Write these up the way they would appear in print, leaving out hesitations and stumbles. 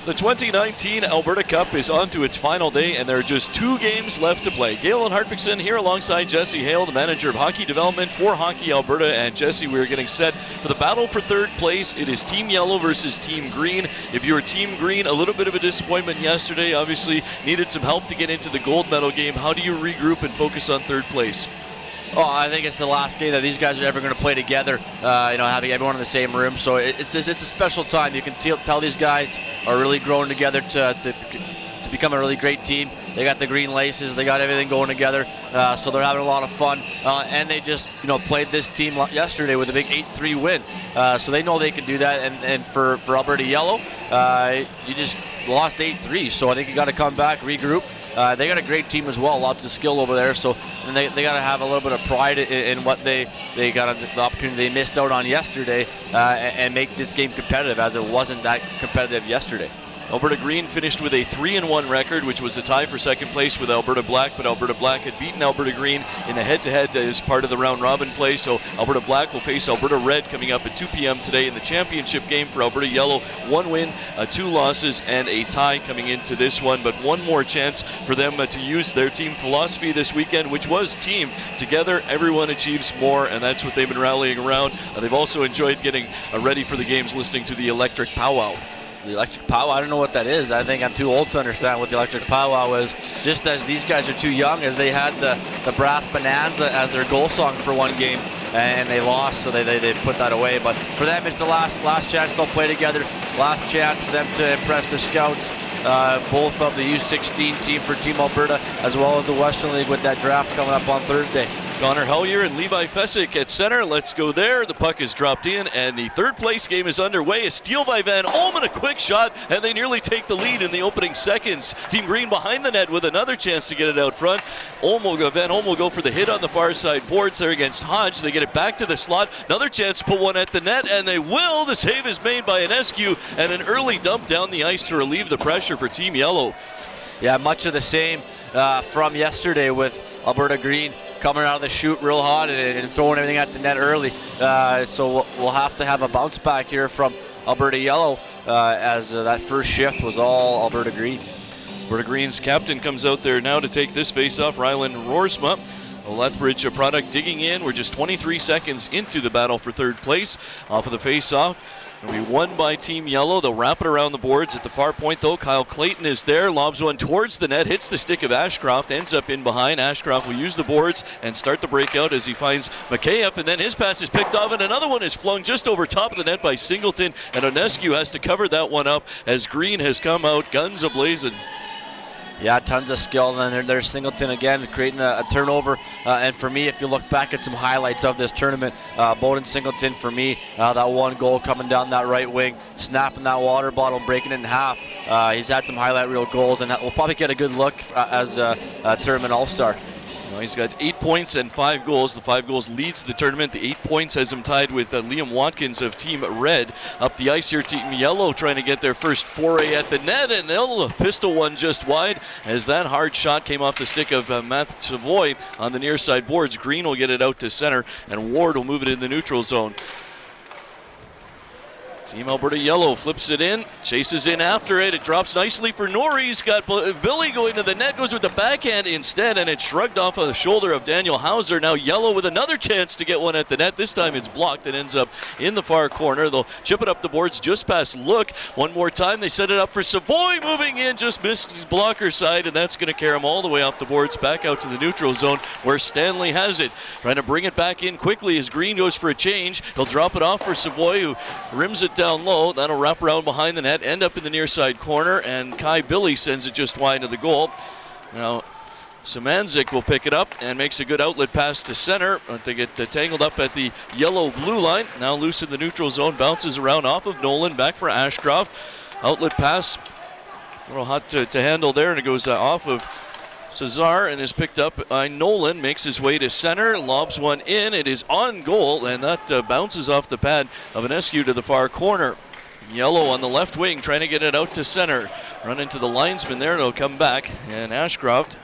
The 2019 Alberta Cup is on to its final day, and there are just 2 games left to play. Galen Hartvigsson here alongside Jesse Hale, the manager of hockey development for Hockey Alberta. And Jesse, we're getting set for the battle for third place. It is Team Yellow versus Team Green. If you were Team Green, a little bit of a disappointment yesterday. Obviously needed some help to get into the gold medal game. How do you regroup and focus on third place? Oh, I think it's the last game that these guys are ever going to play together, having everyone in the same room. So it's a special time. You can tell these guys are really growing together to become a really great team. They got the green laces. They got everything going together. So they're having a lot of fun. And they just, played this team yesterday with a big 8-3 win. So they know they can do that. And for Alberta Yellow, you just lost 8-3. So I think you got to come back, regroup. They got a great team as well, lots of skill over there. So they got to have a little bit of pride in what they got the opportunity they missed out on yesterday, and make this game competitive, as it wasn't that competitive yesterday. Alberta Green finished with a 3-1 record, which was a tie for second place with Alberta Black, but Alberta Black had beaten Alberta Green in the head-to-head as part of the round-robin play. So Alberta Black will face Alberta Red coming up at 2 p.m. today in the championship game. For Alberta Yellow, 1 win, 2 losses, and a tie coming into this one. But one more chance for them to use their team philosophy this weekend, which was team. Together, everyone achieves more, and that's what they've been rallying around. They've also enjoyed getting ready for the games, listening to the Electric Powwow. The electric powwow, I don't know what that is. I think I'm too old to understand what the electric powwow is. Just as these guys are too young, as they had the Brass Bonanza as their goal song for one game, and they lost, so they put that away. But for them, it's the last chance they'll play together. Last chance for them to impress the scouts, both of the U16 team for Team Alberta, as well as the Western League with that draft coming up on Thursday. Connor Hellier and Levi Fesic at center. Let's go there. The puck is dropped in, and the third place game is underway. A steal by Van Olmen, a quick shot, and they nearly take the lead in the opening seconds. Team Green behind the net with another chance to get it out front. Van Olmen will go for the hit on the far side boards there against Hodge. They get it back to the slot. Another chance to put one at the net, and they will. The save is made by Enescu, and an early dump down the ice to relieve the pressure for Team Yellow. Yeah, much of the same from yesterday with Alberta Green coming out of the chute real hot and throwing everything at the net early. So we'll have to have a bounce back here from Alberta Yellow, as that first shift was all Alberta Green. Alberta Green's captain comes out there now to take this face-off, Ryland Roersma. A Lethbridge product digging in. We're just 23 seconds into the battle for third place. Off of the face-off, it'll be won by Team Yellow. They'll wrap it around the boards. At the far point, though, Kyle Clayton is there. Lobs one towards the net, hits the stick of Ashcroft, ends up in behind. Ashcroft will use the boards and start the breakout as he finds Mikheyev, and then his pass is picked off, and another one is flung just over top of the net by Singleton, and Enescu has to cover that one up as Green has come out guns a-blazing. Yeah, tons of skill, and then there's Singleton again creating a turnover. And for me, if you look back at some highlights of this tournament, Bowden Singleton, for me, that one goal coming down that right wing, snapping that water bottle, breaking it in half. He's had some highlight reel goals, and we'll probably get a good look as a tournament all-star. He's got 8 points and 5 goals. The 5 goals leads the tournament. The 8 points has him tied with Liam Watkins of Team Red. Up the ice here, Team Yellow trying to get their first foray at the net, and they'll pistol one just wide as that hard shot came off the stick of Matt Savoy on the near side boards. Green will get it out to center, and Ward will move it in the neutral zone. Team Alberta Yellow flips it in, chases in after it. It drops nicely for Norrie. He's got Billy going to the net, goes with the backhand instead, and it's shrugged off of the shoulder of Daniel Hauser. Now Yellow with another chance to get one at the net. This time it's blocked and ends up in the far corner. They'll chip it up the boards just past Look. One more time, they set it up for Savoy, moving in, just missed his blocker side, and that's going to carry him all the way off the boards back out to the neutral zone where Stanley has it. Trying to bring it back in quickly as Green goes for a change. He'll drop it off for Savoy, who rims it down low. That'll wrap around behind the net, end up in the near side corner, and Kai Billy sends it just wide of the goal. Now Samanzik will pick it up and makes a good outlet pass to center, but they get tangled up at the yellow-blue line. Now loose in the neutral zone, bounces around off of Nolan, back for Ashcroft. Outlet pass, a little hot to handle there, and it goes off of Cesar and is picked up by Nolan, makes his way to center, lobs one in. It is on goal, and that bounces off the pad of Enescu to the far corner. Yellow on the left wing trying to get it out to center. Run into the linesman there, it'll come back, and Ashcroft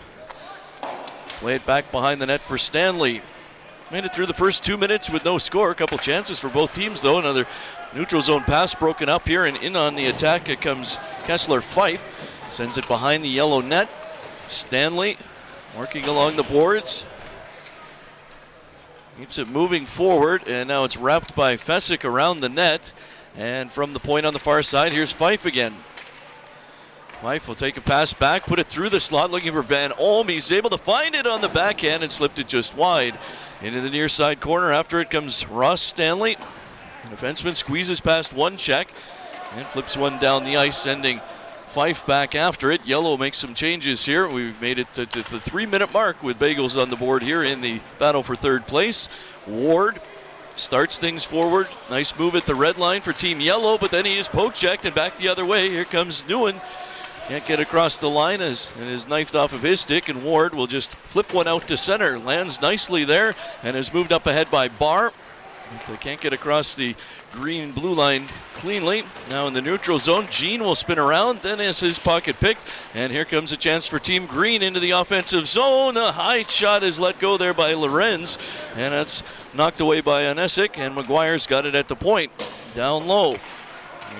play it back behind the net for Stanley. Made it through the first 2 minutes with no score. A couple chances for both teams, though. Another Neutral zone pass broken up here, and in on the attack it comes Kessler Fife. Sends it behind the yellow net. Stanley working along the boards. Keeps it moving forward, and now it's wrapped by Fesic around the net. And from the point on the far side, here's Fife again. Fife will take a pass back, put it through the slot, looking for Van Olm. He's able to find it on the backhand and slipped it just wide. Into the near side corner. After it comes Ross Stanley. The defenseman squeezes past one check and flips one down the ice, sending Fife back after it. Yellow makes some changes here. We've made it to the 3-minute mark with Bagels on the board here in the battle for third place. Ward starts things forward. Nice move at the red line for Team Yellow, but then he is poke-checked and back the other way. Here comes Newand. Can't get across the line and is knifed off of his stick, and Ward will just flip one out to center. Lands nicely there and is moved up ahead by Barr. But they can't get across the green-blue line cleanly. Now in the neutral zone, Jean will spin around, then has his pocket picked, and here comes a chance for Team Green into the offensive zone. A high shot is let go there by Lorenz, and that's knocked away by Anesic, and Maguire's got it at the point. Down low.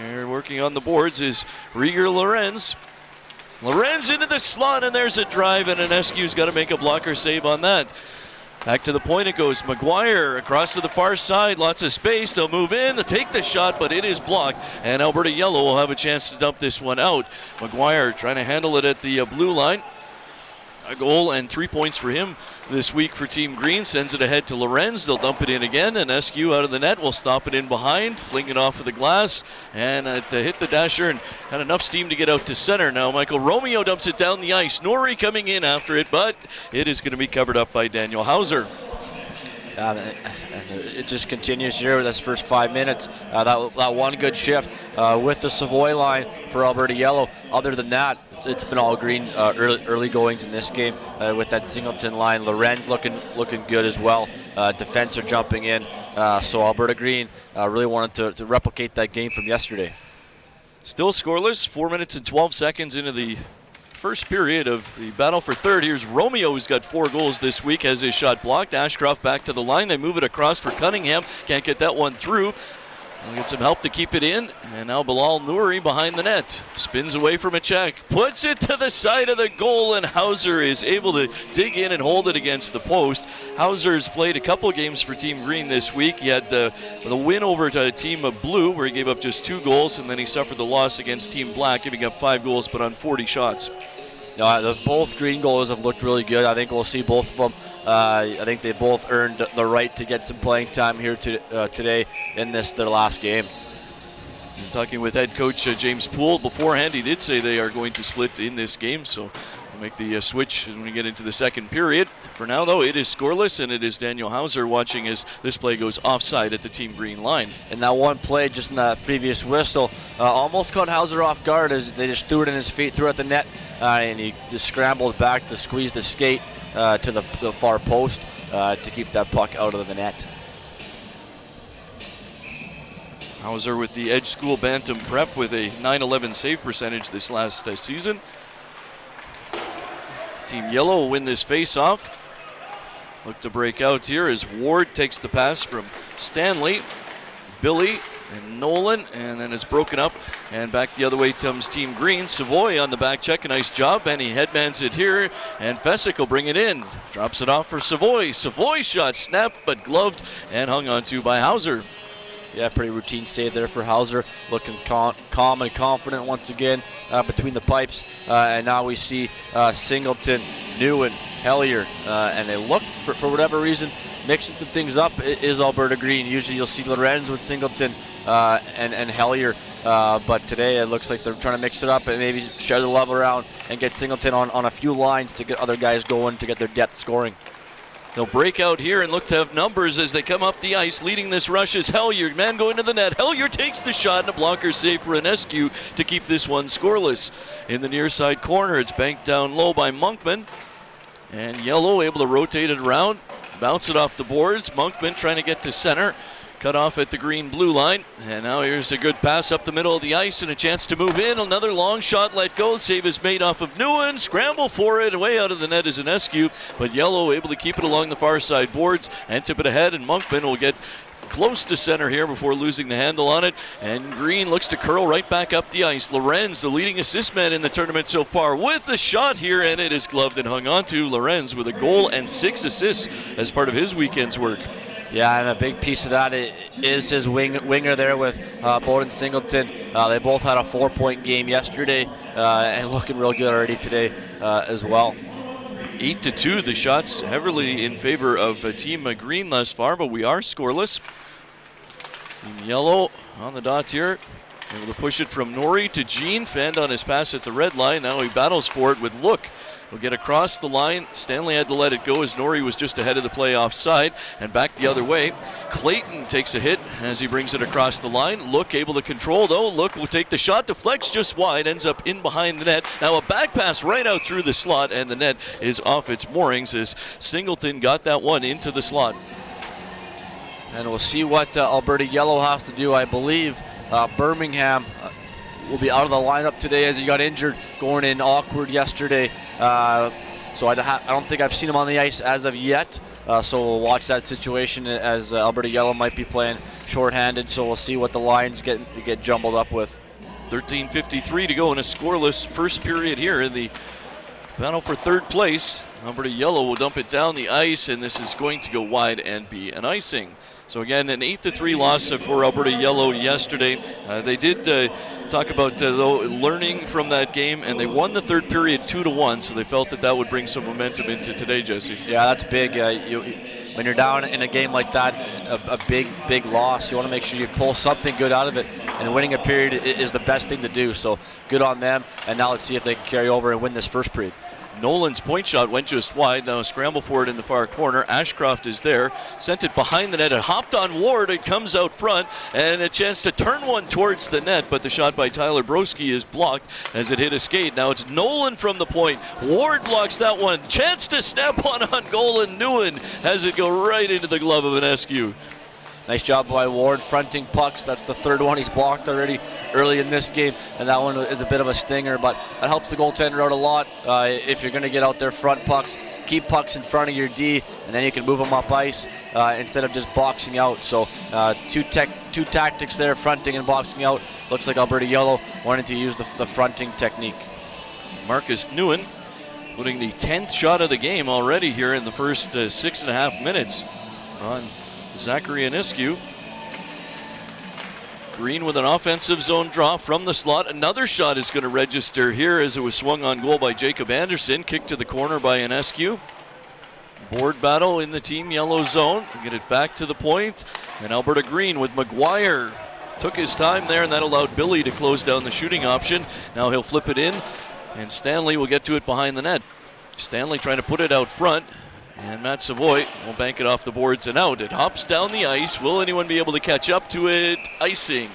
Here working on the boards is Rieger Lorenz. Lorenz into the slot, and there's a drive, and Anescu's got to make a blocker save on that. Back to the point it goes. Maguire across to the far side. Lots of space. They'll move in. They'll take the shot, but it is blocked. And Alberta Yellow will have a chance to dump this one out. Maguire trying to handle it at the blue line. A goal and 3 points for him this week for Team Green. Sends it ahead to Lorenz. They'll dump it in again. And SQ out of the net will stop it in behind. Fling it off of the glass. And it hit the dasher and had enough steam to get out to center. Now Michael Romeo dumps it down the ice. Norrie coming in after it, but it is going to be covered up by Daniel Hauser. It just continues here with this first 5 minutes. That one good shift with the Savoy line for Alberta Yellow. Other than that, it's been all green early goings in this game with that Singleton line. Lorenz looking good as well. Defense are jumping in. So Alberta Green really wanted to replicate that game from yesterday. Still scoreless, 4 minutes and 12 seconds into the first period of the battle for third. Here's Romeo, who's got 4 goals this week, has his shot blocked. Ashcroft back to the line. They move it across for Cunningham. Can't get that one through. They'll get some help to keep it in. And now Bilal Nouri behind the net. Spins away from a check. Puts it to the side of the goal, and Hauser is able to dig in and hold it against the post. Hauser's played a couple games for Team Green this week. He had the win over to Team Blue, where he gave up just 2 goals, and then he suffered the loss against Team Black, giving up 5 goals but on 40 shots. Both green goals have looked really good. I think we'll see both of them. I think they both earned the right to get some playing time here today in their last game. And talking with head coach James Poole beforehand, he did say they are going to split in this game, so we'll make the switch when we get into the second period. For now, though, it is scoreless, and it is Daniel Hauser watching as this play goes offside at the Team Green line. And that one play just in that previous whistle almost caught Hauser off guard as they just threw it in his feet, threw it at the net, and he just scrambled back to squeeze the skate to the far post to keep that puck out of the net. Hauser with the Edge School Bantam Prep with a .911 save percentage this last season. Team Yellow will win this face-off. Look to break out here as Ward takes the pass from Stanley, Billy, and Nolan, and then it's broken up, and back the other way comes Team Green. Savoy on the back check, a nice job, and he headmans it here, and Fesic will bring it in. Drops it off for Savoy. Savoy shot snapped, but gloved and hung onto by Hauser. Yeah, pretty routine save there for Hauser, looking calm and confident once again between the pipes. And now we see Singleton, Newand, Hellier, and they look, for whatever reason, mixing some things up is Alberta Green. Usually you'll see Lorenz with Singleton and Hellier, but today it looks like they're trying to mix it up and maybe share the love around and get Singleton on a few lines to get other guys going to get their depth scoring. They'll break out here and look to have numbers as they come up the ice. Leading this rush is Hellier. Man going to the net. Hellier takes the shot, and a blocker save for Anescu to keep this one scoreless. In the near side corner, it's banked down low by Monkman. And Yellow able to rotate it around, bounce it off the boards. Monkman trying to get to center. Cut off at the green-blue line. And now here's a good pass up the middle of the ice and a chance to move in. Another long shot let go. Save is made off of Newand. Scramble for it. Way out of the net is Anescu. But Yellow able to keep it along the far side boards and tip it ahead. And Monkman will get close to center here before losing the handle on it. And Green looks to curl right back up the ice. Lorenz, the leading assist man in the tournament so far, with the shot here, and it is gloved and hung on to. Lorenz with a goal and 6 assists as part of his weekend's work. Yeah, and a big piece of that is his winger there with Bowden Singleton. They both had a 4-point game yesterday and looking real good already today as well. 8-2, the shots heavily in favor of Team Green thus far, but we are scoreless. Team Yellow on the dot here. Able to push it from Norrie to Jean. Fanned on his pass at the red line. Now he battles for it with Look. Will get across the line. Stanley had to let it go as Norrie was just ahead of the play offside and back the other way. Clayton takes a hit as he brings it across the line. Look able to control though. Look will take the shot, deflects just wide, ends up in behind the net. Now a back pass right out through the slot, and the net is off its moorings as Singleton got that one into the slot. And we'll see what Alberta Yellow has to do. I believe Birmingham will be out of the lineup today as he got injured going in awkward yesterday. So I don't think I've seen him on the ice as of yet. So we'll watch that situation as Alberta Yellow might be playing shorthanded. So we'll see what the lines get jumbled up with. 13:53 to go in a scoreless first period here in the battle for third place. Alberta Yellow will dump it down the ice, and this is going to go wide and be an icing. So again, an 8-3 loss for Alberta Yellow yesterday. They did talk about learning from that game, and they won the third period 2-1, so they felt that would bring some momentum into today, Jesse. Yeah, that's big. When you're down in a game like that, a big loss, you want to make sure you pull something good out of it, and winning a period is the best thing to do. So good on them, and now let's see if they can carry over and win this first period. Nolan's point shot went just wide. Now a scramble for it in the far corner. Ashcroft is there. Sent it behind the net. It hopped on Ward. It comes out front. And a chance to turn one towards the net. But the shot by Tyler Broski is blocked as it hit a skate. Now it's Nolan from the point. Ward blocks that one. Chance to snap one on goal. And Newand has it go right into the glove of an SQ. Nice job by Ward fronting pucks. That's the third one he's blocked already early in this game, and that one is a bit of a stinger, but that helps the goaltender out a lot. If you're going to get out there front pucks, keep pucks in front of your D, and then you can move them up ice instead of just boxing out. So two tactics there, fronting and boxing out. Looks like Alberta Yellow wanted to use the fronting technique. Marcus Newand putting the 10th shot of the game already here in the first 6.5 minutes on Zachary Aniscu. Green with an offensive zone draw from the slot. Another shot is going to register here as it was swung on goal by Jacob Anderson. Kicked to the corner by Aniscu. Board battle in the Team Yellow zone. Get it back to the point. And Alberta Green with Maguire. Took his time there, and that allowed Billy to close down the shooting option. Now he'll flip it in, and Stanley will get to it behind the net. Stanley trying to put it out front. And Matt Savoy will bank it off the boards and out. It hops down the ice. Will anyone be able to catch up to it? Icing.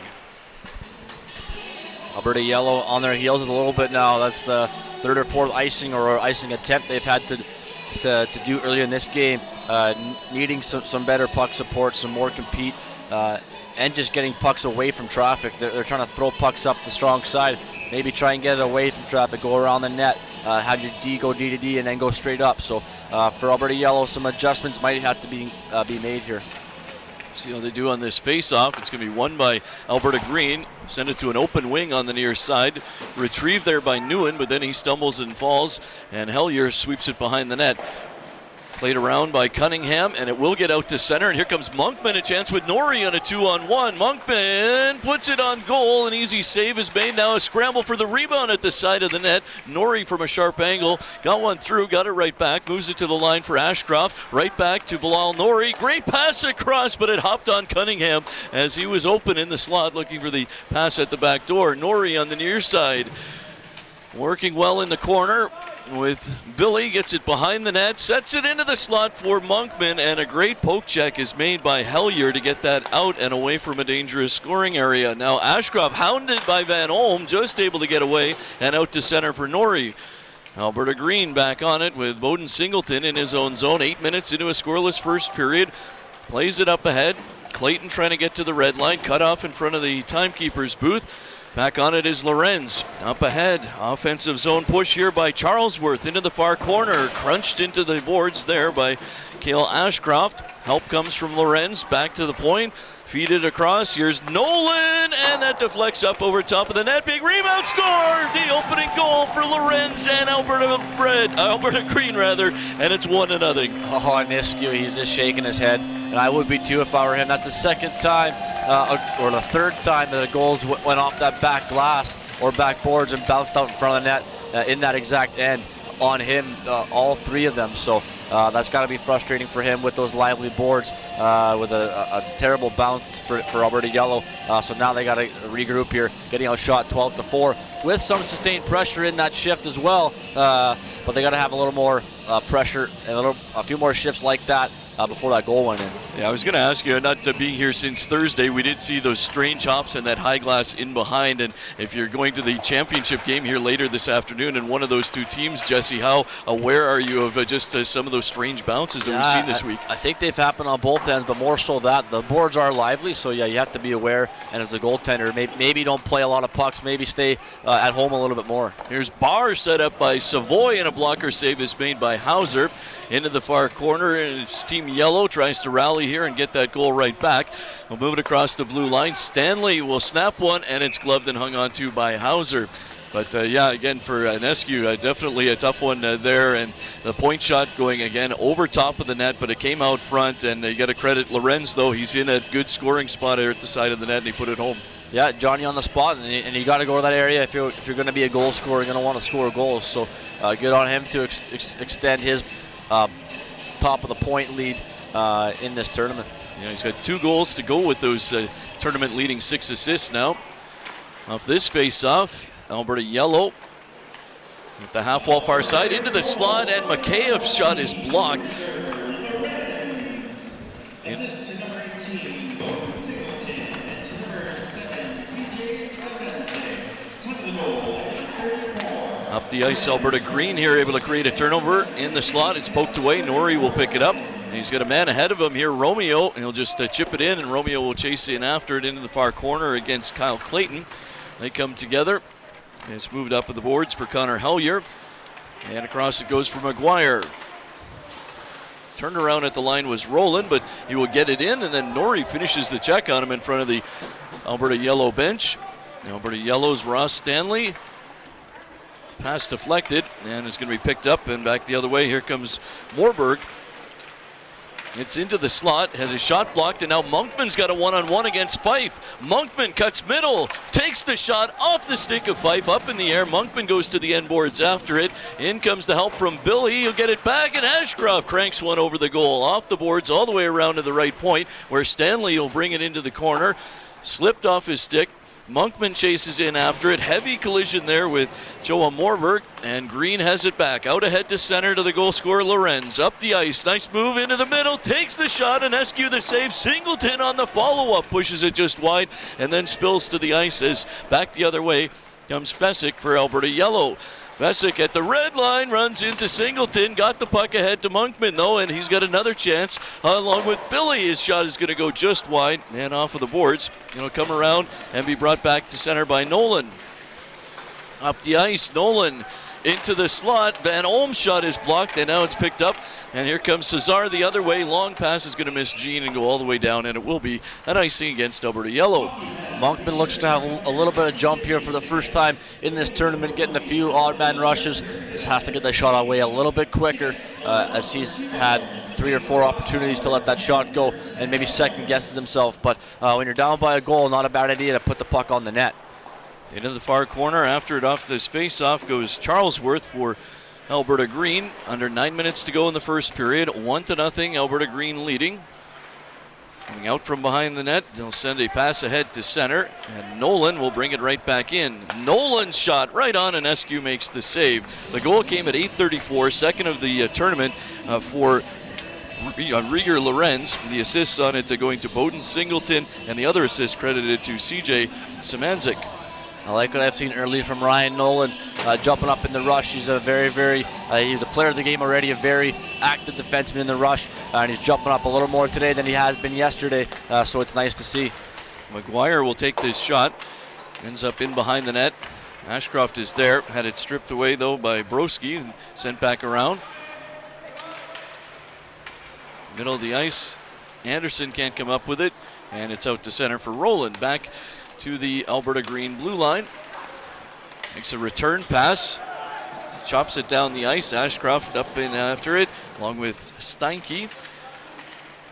Alberta Yellow on their heels a little bit now. That's the third or fourth icing or icing attempt they've had to do earlier in this game. Needing some better puck support, some more compete, and just getting pucks away from traffic. They're trying to throw pucks up the strong side. Maybe try and get it away from traffic, go around the net, have your D go D to D, and then go straight up. So for Alberta Yellow, some adjustments might have to be made here. See how they do on this face-off. It's going to be won by Alberta Green. Send it to an open wing on the near side. Retrieved there by Newand, but then he stumbles and falls, and Hellier sweeps it behind the net. Played around by Cunningham, and it will get out to center. And here comes Monkman, a chance with Norrie on a 2-on-1. Monkman puts it on goal. An easy save is made. Now a scramble for the rebound at the side of the net. Norrie from a sharp angle got one through, got it right back, moves it to the line for Ashcroft. Right back to Bilal Norrie. Great pass across, but it hopped on Cunningham as he was open in the slot looking for the pass at the back door. Norrie on the near side, working well in the corner with Billy, gets it behind the net, sets it into the slot for Monkman, and a great poke check is made by Hellier to get that out and away from a dangerous scoring area. Now Ashcroft, hounded by Van Olm, just able to get away and out to center for Norrie. Alberta Green back on it with Bowden Singleton in his own zone. 8 minutes into a scoreless first period. Plays it up ahead. Clayton trying to get to the red line, cut off in front of the timekeeper's booth. Back on it is Lorenz. Up ahead. Offensive zone push here by Charlesworth into the far corner. Crunched into the boards there by Cale Ashcroft. Help comes from Lorenz. Back to the point. Feed it across. Here's Nolan, and that deflects up over top of the net. Big rebound score! The opening goal for Lorenz and Alberta Green, and it's 1-0. Oh, Nisku, he's just shaking his head, and I would be too if I were him. That's the second time, or the third time that the goals went off that back glass or back boards and bounced out in front of the net in that exact end on him, all three of them. So that's got to be frustrating for him with those lively boards, with a terrible bounce for Alberta Yellow. So now they got to regroup here, getting outshot 12-4 with some sustained pressure in that shift as well. But they got to have a little more pressure and a few more shifts like that before that goal went in. Yeah, I was going to ask you, not being here since Thursday, we did see those strange hops and that high glass in behind. And if you're going to the championship game here later this afternoon and one of those two teams, Jesse, how aware are you of just some of those strange bounces that we've seen this week? I think they've happened on both ends, but more so that the boards are lively. So yeah, you have to be aware. And as a goaltender, maybe don't play a lot of pucks. Maybe stay at home a little bit more. Here's Barr set up by Savoy, and a blocker save is made by Hauser into the far corner, and it's Team Yellow tries to rally here and get that goal right back. We'll move it across the blue line. Stanley will snap one, and it's gloved and hung on to by Hauser. But yeah, again for Nescu, definitely a tough one there, and the point shot going again over top of the net, but it came out front, and you got to credit Lorenz though. He's in a good scoring spot there at the side of the net, and he put it home. Yeah, Johnny on the spot, and you got to go to that area if you're going to be a goal scorer. You're going to want to score goals. So good on him to extend his top of the point lead in this tournament. Yeah, he's got 2 goals to go with those tournament leading 6 assists now. Off this face-off, Alberta Yellow at the half wall far side into the slot, and McKay's shot is blocked. Up the ice, Alberta Green here, able to create a turnover in the slot. It's poked away. Norrie will pick it up. And he's got a man ahead of him here, Romeo. He'll just chip it in, and Romeo will chase in after it into the far corner against Kyle Clayton. They come together. And it's moved up on the boards for Connor Hellier. And across it goes for Maguire. Turned around at the line was Roland, but he will get it in, and then Norrie finishes the check on him in front of the Alberta Yellow bench. Alberta Yellow's Ross Stanley. Pass deflected, and it's going to be picked up and back the other way. Here comes Moorberg. It's into the slot, has a shot blocked, and now Monkman's got a one-on-one against Fife. Monkman cuts middle, takes the shot off the stick of Fife, up in the air. Monkman goes to the end boards after it. In comes the help from Billy. He'll get it back, and Ashcroft cranks one over the goal, off the boards all the way around to the right point, where Stanley will bring it into the corner. Slipped off his stick. Monkman chases in after it. Heavy collision there with Joa Moorberg, and Green has it back. Out ahead to center to the goal scorer, Lorenz. Up the ice. Nice move into the middle. Takes the shot, and Eskew the save. Singleton on the follow-up. Pushes it just wide, and then spills to the ice as back the other way comes Fesic for Alberta Yellow. Fesic at the red line runs into Singleton, got the puck ahead to Monkman though, and he's got another chance along with Billy. His shot is going to go just wide and off of the boards. It'll come around and be brought back to center by Nolan. Up the ice, Nolan into the slot. Van Olm's shot is blocked, and now it's picked up. And here comes Cesar the other way. Long pass is going to miss Jean and go all the way down, and it will be an icing against Alberta Yellow. Monkman looks to have a little bit of jump here for the first time in this tournament, getting a few odd man rushes. Just has to get that shot away a little bit quicker, as he's had 3 or 4 opportunities to let that shot go and maybe second guesses himself. But when you're down by a goal, not a bad idea to put the puck on the net. Into the far corner, after it off this face-off goes Charlesworth for Alberta Green. Under 9 minutes to go in the first period. 1-0, Alberta Green leading. Coming out from behind the net, they'll send a pass ahead to center, and Nolan will bring it right back in. Nolan's shot right on, and Eskew makes the save. The goal came at 8:34, second of the tournament for Rieger Lorenz. The assists on it going to Bowden, Singleton, and the other assist credited to CJ Szymanczyk. I like what I've seen early from Ryan Nolan, jumping up in the rush. He's a he's a player of the game already, a very active defenseman in the rush, and he's jumping up a little more today than he has been yesterday, so it's nice to see. Maguire will take this shot, Ends up in behind the net. Ashcroft is there. Had it stripped away, though, by Broski and sent back around. Middle of the ice. Anderson can't come up with it. And it's out to center for Roland. Back to the Alberta Green blue line. Makes a return pass. Chops it down the ice. Ashcroft up in after it, along with Steinke.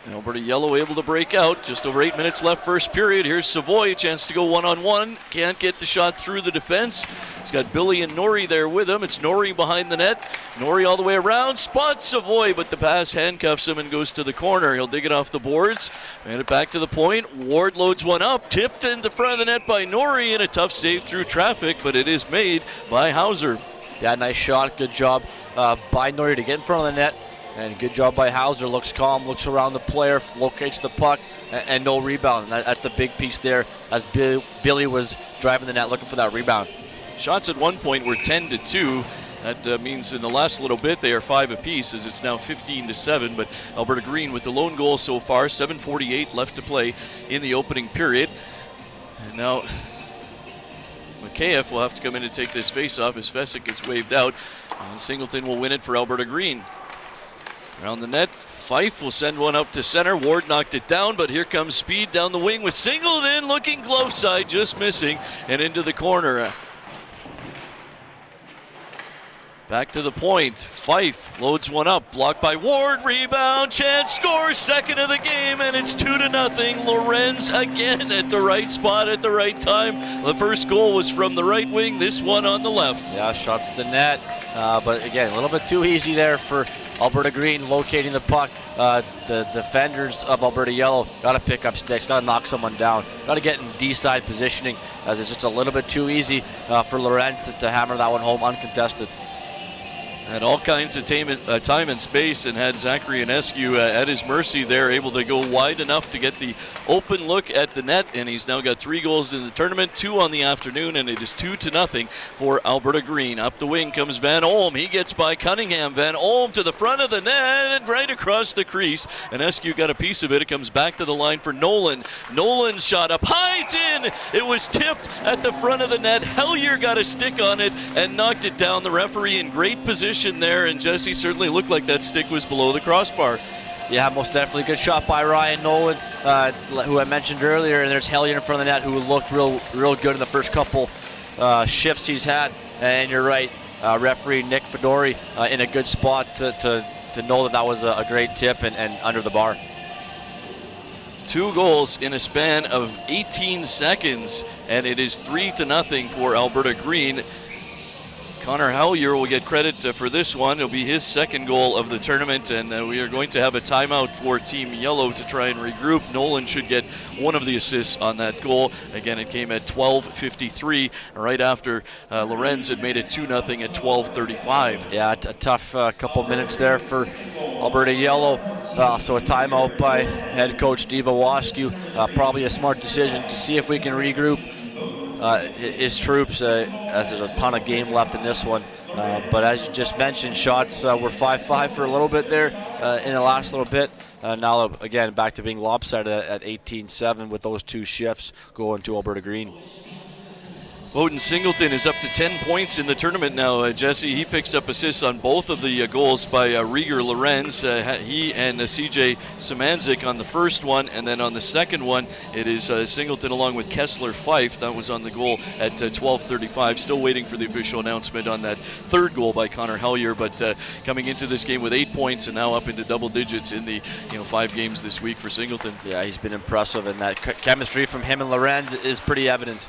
Alberta Yellow able to break out. Just over 8 minutes left first period. Here's Savoy, a chance to go one-on-one. Can't get the shot through the defense. He's got Billy and Norrie there with him. It's Norrie behind the net. Norrie all the way around. Spots Savoy, but the pass handcuffs him and goes to the corner. He'll dig it off the boards. And it back to the point. Ward loads one up. Tipped in the front of the net by Norrie, and a tough save through traffic, but it is made by Hauser. Yeah, nice shot. Good job by Norrie to get in front of the net. And good job by Hauser. Looks calm, looks around the player, locates the puck, and no rebound. And that's the big piece there, as Billy was driving the net looking for that rebound. Shots at one point were 10-2. That means in the last little bit they are 5 apiece, as it's now 15-7. But Alberta Green with the lone goal so far. 7:48 left to play in the opening period. And now McKayeff will have to come in to take this face-off as Fesic gets waved out. And Singleton will win it for Alberta Green. Around the net, Fife will send one up to center. Ward knocked it down, but here comes speed down the wing with Singleton looking glove side, just missing, and into the corner. Back to the point. Fife loads one up, blocked by Ward. Rebound, chance, scores, second of the game, and it's 2-0. Lorenz again at the right spot at the right time. The first goal was from the right wing, this one on the left. Yeah, shots to the net, but again, a little bit too easy there for Alberta Green locating the puck. The defenders of Alberta Yellow got to pick up sticks, got to knock someone down, got to get in D-side positioning, as it's just a little bit too easy for Lorenz to hammer that one home uncontested. Had all kinds of time and space, and had Zachary Enescu at his mercy there, able to go wide enough to get the open look at the net, and he's now got 3 goals in the tournament, 2 on the afternoon, and it is 2-0 for Alberta Green. Up the wing comes Van Olm. He gets by Cunningham. Van Olm to the front of the net and right across the crease. Enescu got a piece of it. It comes back to the line for Nolan. Nolan's shot up high, it's in. It was tipped at the front of the net. Hellier got a stick on it and knocked it down. The referee in great position there, and Jesse certainly looked like that stick was below the crossbar. Yeah, most definitely. Good shot by Ryan Nolan, who I mentioned earlier, and there's Hellier in front of the net, who looked real good in the first couple shifts he's had. And you're right, referee Nick Fedori in a good spot to know that was a great tip and under the bar. 2 goals in a span of 18 seconds, and it is 3-0 for Alberta Green. Connor Hellier will get credit for this one. It'll be his second goal of the tournament, and we are going to have a timeout for Team Yellow to try and regroup. Nolan should get one of the assists on that goal. Again, it came at 12:53, right after Lorenz had made it 2-0 at 12:35. Yeah, a tough couple minutes there for Alberta Yellow. So a timeout by head coach Steve Owasku. Probably a smart decision to see if we can regroup his troops, as there's a ton of game left in this one. But as you just mentioned, shots were 5-5 for a little bit there in the last little bit. Now, again, back to being lopsided at 18-7 with those 2 shifts going to Alberta Green. Bowden Singleton is up to 10 points in the tournament now. Jesse, he picks up assists on both of the goals by Rieger Lorenz. He and CJ Szymanczyk on the first one, and then on the second one, it is Singleton along with Kessler Fife. That was on the goal at 12:35. Still waiting for the official announcement on that third goal by Connor Hellier, but coming into this game with 8 points and now up into double digits in the 5 games this week for Singleton. Yeah, he's been impressive, and that chemistry from him and Lorenz is pretty evident.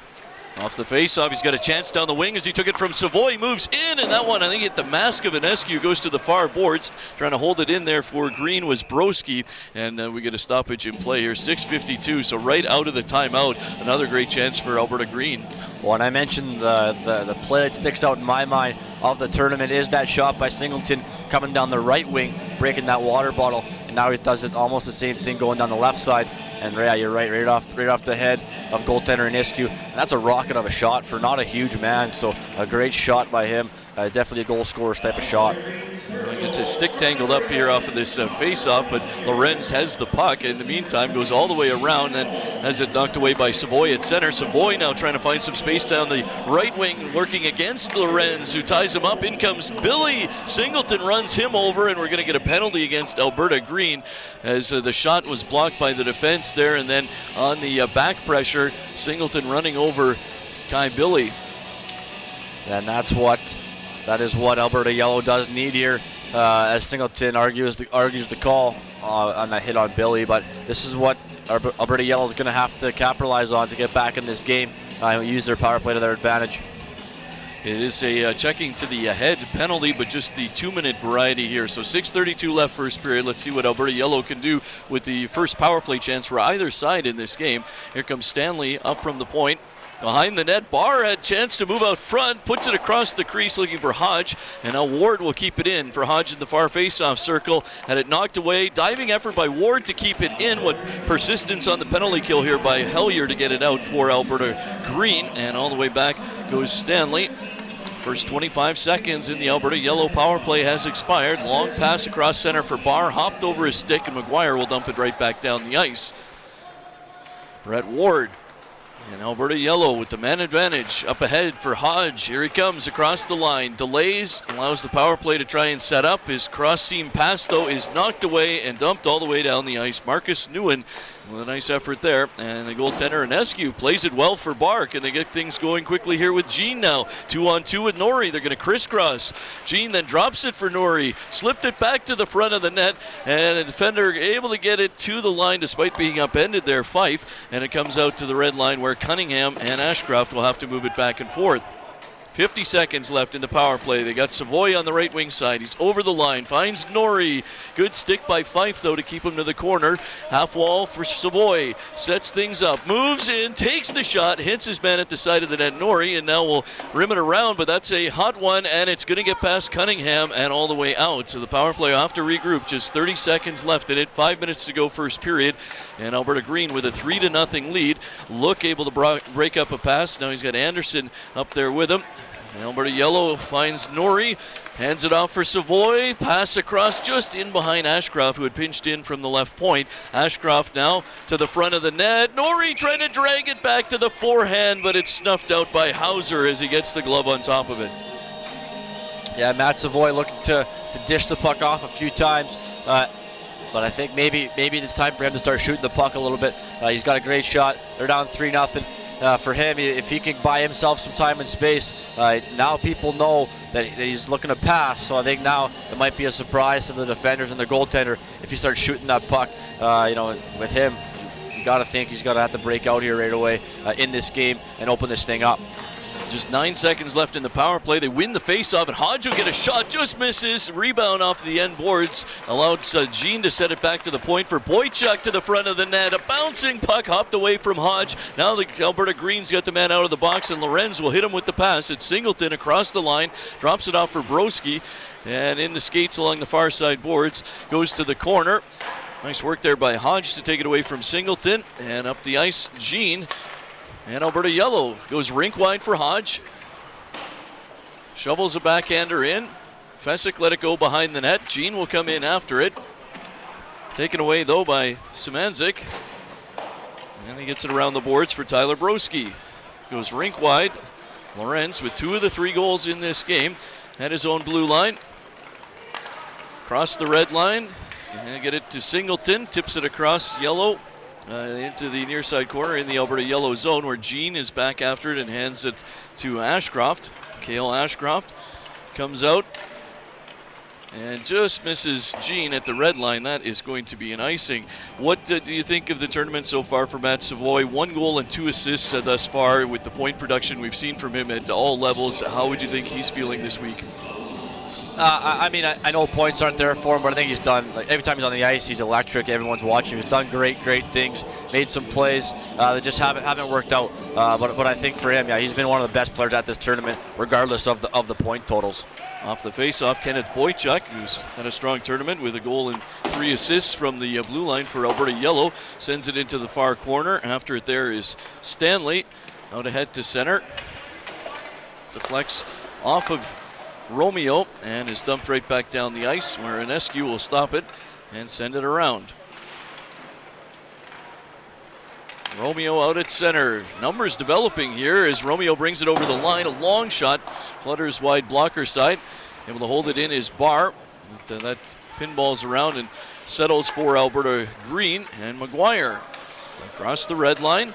Off the face-off, he's got a chance down the wing as he took it from Savoy, moves in, and that one, I think, hit the mask of Enescu, goes to the far boards. Trying to hold it in there for Green was Broski, and we get a stoppage in play here, 6:52, so right out of the timeout, another great chance for Alberta Green. Well, and I mentioned the play that sticks out in my mind of the tournament is that shot by Singleton coming down the right wing, breaking that water bottle, and now he does it almost the same thing going down the left side. And yeah, you're right off the head of goaltender Enescu. And that's a rocket of a shot for not a huge man, so a great shot by him. Definitely a goal scorer's type of shot. It's a stick tangled up here off of this face-off, but Lorenz has the puck. In the meantime, goes all the way around and has it knocked away by Savoy at center. Savoy now trying to find some space down the right wing, working against Lorenz, who ties him up. In comes Billy. Singleton runs him over, and we're going to get a penalty against Alberta Green as the shot was blocked by the defense there, and then on the back pressure, Singleton running over Kai Billy. And that is what Alberta Yellow does need here, as Singleton argues the call on that hit on Billy. But this is what Alberta Yellow is going to have to capitalize on to get back in this game. Use their power play to their advantage. It is a checking to the head penalty, but just the 2-minute variety here. So 6:32 left first period. Let's see what Alberta Yellow can do with the first power play chance for either side in this game. Here comes Stanley up from the point. Behind the net, Barr had a chance to move out front, puts it across the crease looking for Hodge, and now Ward will keep it in for Hodge in the far face-off circle. Had it knocked away, diving effort by Ward to keep it in. What persistence on the penalty kill here by Hellier to get it out for Alberta Green, and all the way back goes Stanley. First 25 seconds in the Alberta Yellow power play has expired. Long pass across center for Barr, hopped over his stick, and Maguire will dump it right back down the ice. Brett Ward. And Alberta Yellow with the man advantage up ahead for Hodge. Here he comes across the line. Delays, allows the power play to try and set up. His cross seam pass, though, is knocked away and dumped all the way down the ice. Marcus Newand with a nice effort there. And the goaltender, Inescu, plays it well for Bark. And they get things going quickly here with Jean now. 2-on-2 with Norrie. They're going to crisscross. Jean then drops it for Norrie. Slipped it back to the front of the net. And a defender able to get it to the line despite being upended there, Fife. And it comes out to the red line where Cunningham and Ashcroft will have to move it back and forth. 50 seconds left in the power play. They got Savoy on the right wing side. He's over the line, finds Norrie. Good stick by Fife, though, to keep him to the corner. Half wall for Savoy. Sets things up, moves in, takes the shot, hits his man at the side of the net, Norrie, and now will rim it around, but that's a hot one, and it's going to get past Cunningham and all the way out. So the power play will have to regroup. Just 30 seconds left in it. 5 minutes to go first period. And Alberta Green with a 3-0 lead. Look able to break up a pass. Now he's got Anderson up there with him. And Alberta Yellow finds Norrie, hands it off for Savoy, pass across just in behind Ashcroft, who had pinched in from the left point. Ashcroft now to the front of the net. Norrie trying to drag it back to the forehand, but it's snuffed out by Hauser as he gets the glove on top of it. Yeah, Matt Savoy looking to dish the puck off a few times. But I think maybe it's time for him to start shooting the puck a little bit. He's got a great shot. They're down 3-0. For him, if he can buy himself some time and space, now people know that he's looking to pass. So I think now it might be a surprise to the defenders and the goaltender if he starts shooting that puck. With him, you got to think he's got to have to break out here right away in this game and open this thing up. Just 9 seconds left in the power play. They win the face-off, and Hodge will get a shot, just misses. Rebound off the end boards. Allows Jean to set it back to the point for Boychuk to the front of the net. A bouncing puck hopped away from Hodge. Now the Alberta Green's got the man out of the box, and Lorenz will hit him with the pass. It's Singleton across the line, drops it off for Broski, and in the skates along the far side boards, goes to the corner. Nice work there by Hodge to take it away from Singleton, and up the ice, Jean. And Alberta Yellow goes rink wide for Hodge. Shovels a backhander in. Fesic let it go behind the net. Jean will come in after it. Taken away, though, by Szymanczyk. And he gets it around the boards for Tyler Broski. Goes rink wide. Lorenz with 2 of the 3 goals in this game. At his own blue line. Cross the red line. And get it to Singleton. Tips it across Yellow. Into the near side corner in the Alberta Yellow zone, where Jean is back after it and hands it to Ashcroft. Cale Ashcroft comes out and just misses Jean at the red line. That is going to be an icing. What do you think of the tournament so far for Matt Savoy? 1 goal and 2 assists thus far with the point production we've seen from him at all levels. How would you think he's feeling this week? I know points aren't there for him, but I think he's done, every time he's on the ice, he's electric. Everyone's watching him. He's done great things, made some plays that just haven't worked out. But I think for him, he's been one of the best players at this tournament, regardless of the point totals. Off the face-off, Kenneth Boychuk, who's had a strong tournament with a goal and 3 assists from the blue line for Alberta Yellow, sends it into the far corner. After it there is Stanley. Out ahead to center. Deflects off of Romeo and is dumped right back down the ice, where Enescu will stop it and send it around. Romeo out at center. Numbers developing here as Romeo brings it over the line. A long shot, flutters wide blocker side. Able to hold it in his bar. That pinballs around and settles for Alberta Green and Maguire. Across the red line.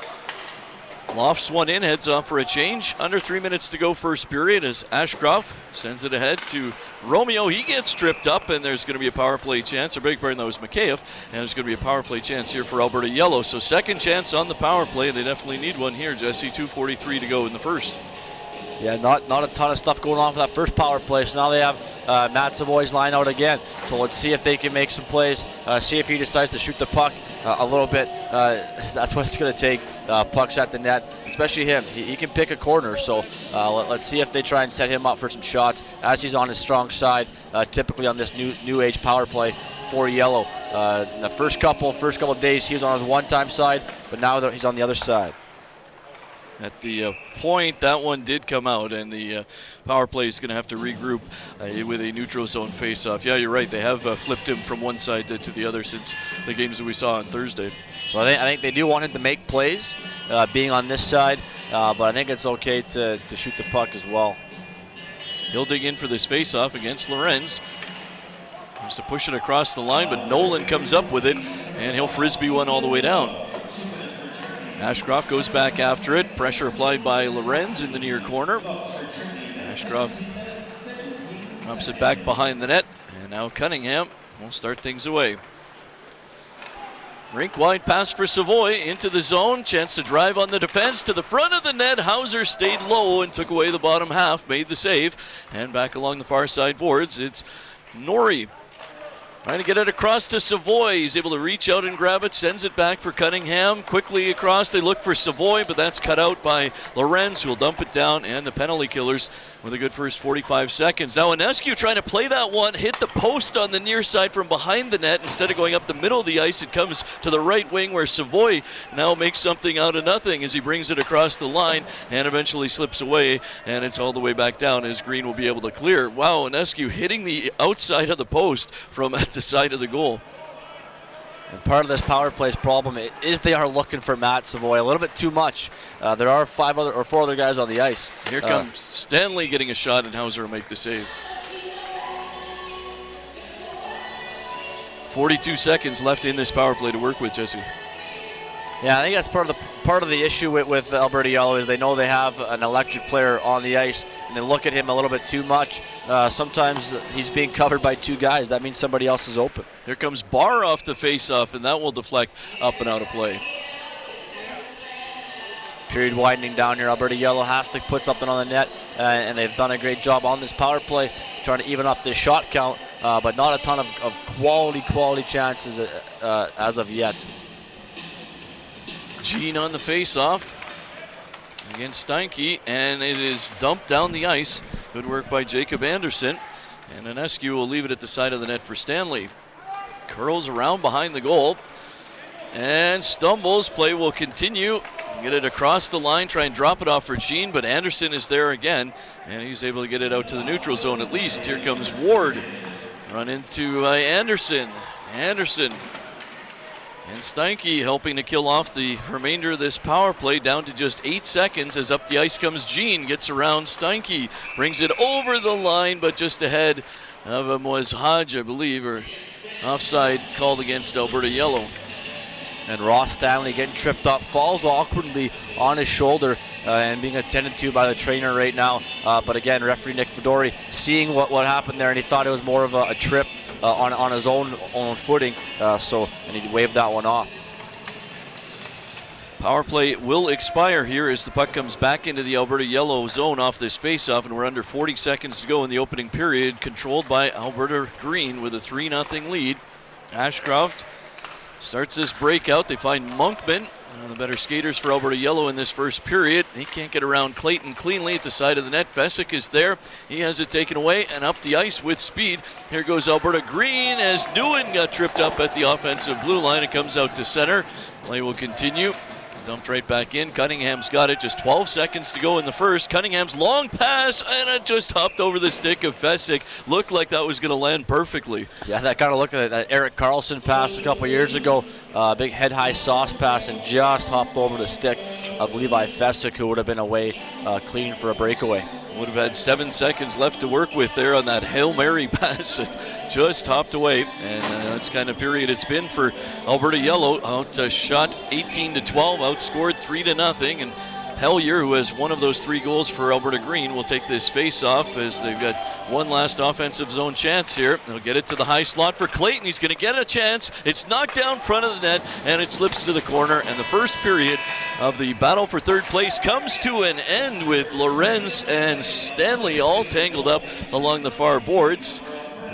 Lofts one in, heads off for a change. Under 3 minutes to go first period as Ashcroft sends it ahead to Romeo. He gets tripped up and there's going to be a power play chance. Or big pardon, that was McKayev. And there's going to be a power play chance here for Alberta Yellow. So second chance on the power play. They definitely need one here, Jesse. 2:43 to go in the first. Yeah, not a ton of stuff going on for that first power play. So now they have Matt Savoy's line out again. So let's see if they can make some plays. See if he decides to shoot the puck a little bit. That's what it's going to take. Pucks at the net, especially him. He can pick a corner. So let's see if they try and set him up for some shots as he's on his strong side. Typically on this new age power play for Yellow. In the first couple of days he was on his one-time side, but now he's on the other side. At the point, that one did come out, and the power play is going to have to regroup with a neutral zone face-off. Yeah, you're right. They have flipped him from one side to the other since the games that we saw on Thursday. So I think they do want him to make plays, being on this side, but I think it's okay to shoot the puck as well. He'll dig in for this face-off against Lorenz. Wants to push it across the line, but Nolan comes up with it, and he'll frisbee one all the way down. Ashcroft goes back after it. Pressure applied by Lorenz in the near corner. Ashcroft drops it back behind the net. And now Cunningham will start things away. Rink wide pass for Savoy into the zone. Chance to drive on the defense to the front of the net. Hauser stayed low and took away the bottom half. Made the save. And back along the far side boards, it's Norrie. Trying to get it across to Savoy. He's able to reach out and grab it, sends it back for Cunningham. Quickly across, they look for Savoy, but that's cut out by Lorenz, who will dump it down, and the penalty killers with a good first 45 seconds. Now Enescu trying to play that one, hit the post on the near side from behind the net. Instead of going up the middle of the ice, it comes to the right wing where Savoy now makes something out of nothing as he brings it across the line and eventually slips away, and it's all the way back down as Green will be able to clear. Wow, Enescu hitting the outside of the post from at the side of the goal. And part of this power play's problem is they are looking for Matt Savoy a little bit too much. There are four other guys on the ice. Here comes Stanley getting a shot, and Hauser will make the save. 42 seconds left in this power play to work with, Jesse. Yeah, I think that's part of the issue with Alberta Yellow is they know they have an electric player on the ice, and they look at him a little bit too much. Sometimes he's being covered by two guys. That means somebody else is open. Here comes Barr off the face-off, and that will deflect up and out of play. Period winding down here. Alberta Yellow has to put something on the net, and they've done a great job on this power play, trying to even up this shot count, but not a ton of quality chances as of yet. Jean on the face-off against Steinke, and it is dumped down the ice. Good work by Jacob Anderson, and Enescu will leave it at the side of the net for Stanley. Curls around behind the goal and stumbles. Play will continue. Get it across the line, try and drop it off for Jean, but Anderson is there again, and he's able to get it out to the neutral zone at least. Here comes Ward. Run into Anderson. Anderson and Steinke helping to kill off the remainder of this power play, down to just 8 seconds as up the ice comes Jean, gets around Steinke, brings it over the line, but just ahead of him was Hodge, I believe, or offside called against Alberta Yellow. And Ross Stanley getting tripped up, falls awkwardly on his shoulder and being attended to by the trainer right now. But again, referee Nick Fedori seeing what happened there, and he thought it was more of a trip on his own footing, and he waved that one off. Power play will expire here as the puck comes back into the Alberta Yellow zone off this faceoff, and we're under 40 seconds to go in the opening period, controlled by Alberta Green with a 3-0 lead. Ashcroft starts this breakout. They find Monkman, one of the better skaters for Alberta Yellow in this first period. He can't get around Clayton cleanly at the side of the net. Fesic is there. He has it taken away and up the ice with speed. Here goes Alberta Green as Newand got tripped up at the offensive blue line. It comes out to center. Play will continue. dumped right back in. Cunningham's got it. Just 12 seconds to go in the first. Cunningham's long pass, and it just hopped over the stick of Fesic. Looked like that was going to land perfectly. Yeah, that kind of looked at that Eric Carlson pass a couple years ago. Big head-high sauce pass, and just hopped over the stick of Levi Fesic, who would have been away clean for a breakaway. Would have had 7 seconds left to work with there on that Hail Mary pass. It just hopped away, and that's kind of period it's been for Alberta Yellow. Outshot 18-12, outscored 3-0, and Hellier, who has one of those 3 goals for Alberta Green, will take this face-off as they've got one last offensive zone chance here. They'll get it to the high slot for Clayton. He's going to get a chance. It's knocked down front of the net, and it slips to the corner. And the first period of the battle for third place comes to an end with Lorenz and Stanley all tangled up along the far boards.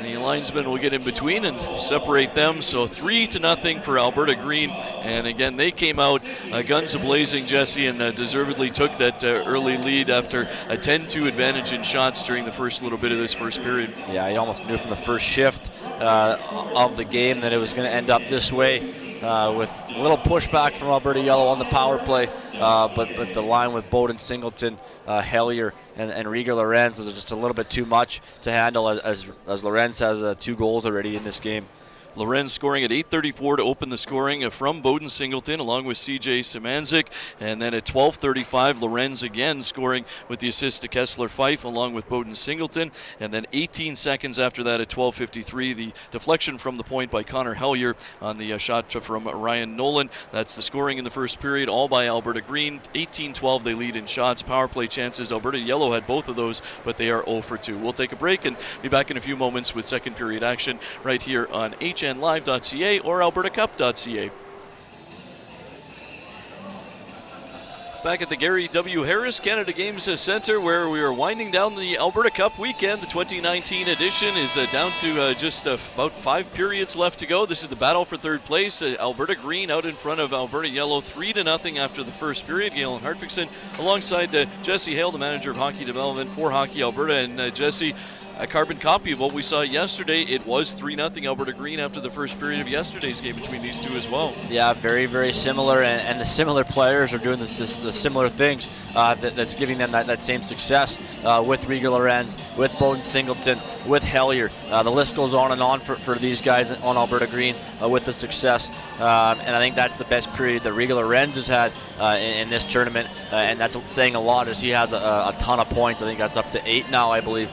The linesmen will get in between and separate them. So 3-0 for Alberta Green. And again, they came out guns a-blazing, Jesse, and deservedly took that early lead after a 10-2 advantage in shots during the first little bit of this first period. Yeah, you almost knew from the first shift of the game that it was going to end up this way. With a little pushback from Alberta Yellow on the power play, but the line with Bowden, Singleton, Hellier, and Rieger Lorenz was just a little bit too much to handle, as Lorenz has 2 goals already in this game. Lorenz scoring at 8:34 to open the scoring from Bowden Singleton along with CJ Szymanczyk. And then at 12:35, Lorenz again scoring with the assist to Kessler Fife along with Bowden Singleton. And then 18 seconds after that at 12:53, the deflection from the point by Connor Hellier on the shot from Ryan Nolan. That's the scoring in the first period, all by Alberta Green. 18-12 they lead in shots. Power play chances, Alberta Yellow had both of those, but they are 0 for 2. We'll take a break and be back in a few moments with second period action right here on HNLive.ca or AlbertaCup.ca. Back at the Gary W. Harris Canada Games Centre, where we are winding down the Alberta Cup weekend. The 2019 edition is down to just about 5 periods left to go. This is the battle for third place. Alberta Green out in front of Alberta Yellow 3-0 after the first period. Galen Hartvigsson alongside Jesse Hale, the manager of hockey development for Hockey Alberta. And Jesse, a carbon copy of what we saw yesterday. It was 3-0 Alberta Green after the first period of yesterday's game between these two as well. Yeah, very, very similar, and the similar players are doing the similar things that's giving them that same success with Rieger Lorenz, with Bowden Singleton, with Hellier. The list goes on and on for these guys on Alberta Green with the success, and I think that's the best period that Rieger Lorenz has had in this tournament, and that's saying a lot as he has a ton of points. I think that's up to 8 now, I believe.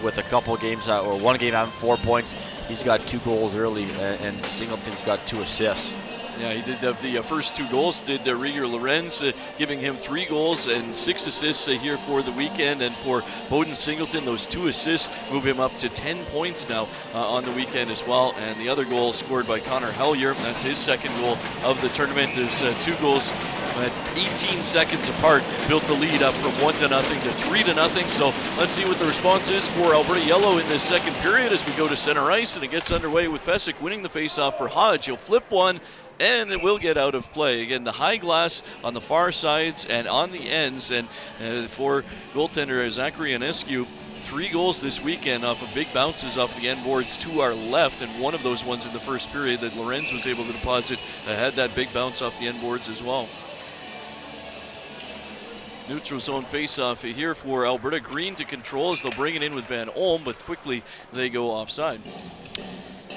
With a couple of games, or one game having 4 points. He's got 2 goals early, and Singleton's got 2 assists. Yeah, he did have the first 2 goals, did Rieger Lorenz, giving him 3 goals and 6 assists here for the weekend. And for Bowden Singleton, those 2 assists move him up to 10 points now on the weekend as well. And the other goal scored by Connor Hellier, that's his second goal of the tournament. There's 2 goals at 18 seconds apart, built the lead up from 1-0 to 3-0. So let's see what the response is for Alberta Yellow in this second period as we go to center ice, and it gets underway with Fesic winning the faceoff for Hodge. He'll flip one, and it will get out of play. Again, the high glass on the far sides and on the ends, and for goaltender Zachary Ionescu, 3 goals this weekend off of big bounces off the end boards to our left, and one of those ones in the first period that Lorenz was able to deposit had that big bounce off the end boards as well. Neutral zone face-off here for Alberta Green to control as they'll bring it in with Van Olm, but quickly they go offside.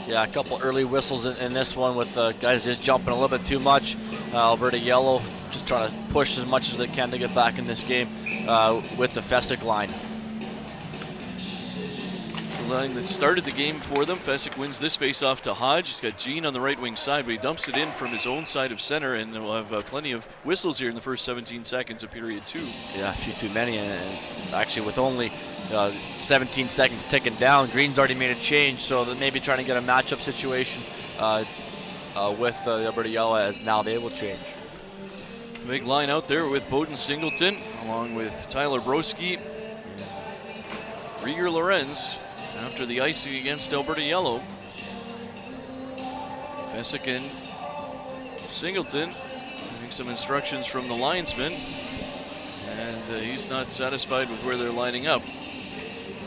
Yeah, a couple early whistles in this one with guys just jumping a little bit too much. Alberta Yellow just trying to push as much as they can to get back in this game with the Fesic line. The line that started the game for them. Fesic wins this face-off to Hodge. He's got Jean on the right wing side, but he dumps it in from his own side of center, and we'll have plenty of whistles here in the first 17 seconds of period 2. Yeah, a few too many, and actually with only 17 seconds ticking down, Green's already made a change, so they're maybe trying to get a matchup situation with Alberta Yellow, as now they will change. Big line out there with Bowden Singleton, along with Tyler Broski and Rieger Lorenz. After the icing against Alberta Yellow, Fesic and Singleton getting some instructions from the linesman, and he's not satisfied with where they're lining up.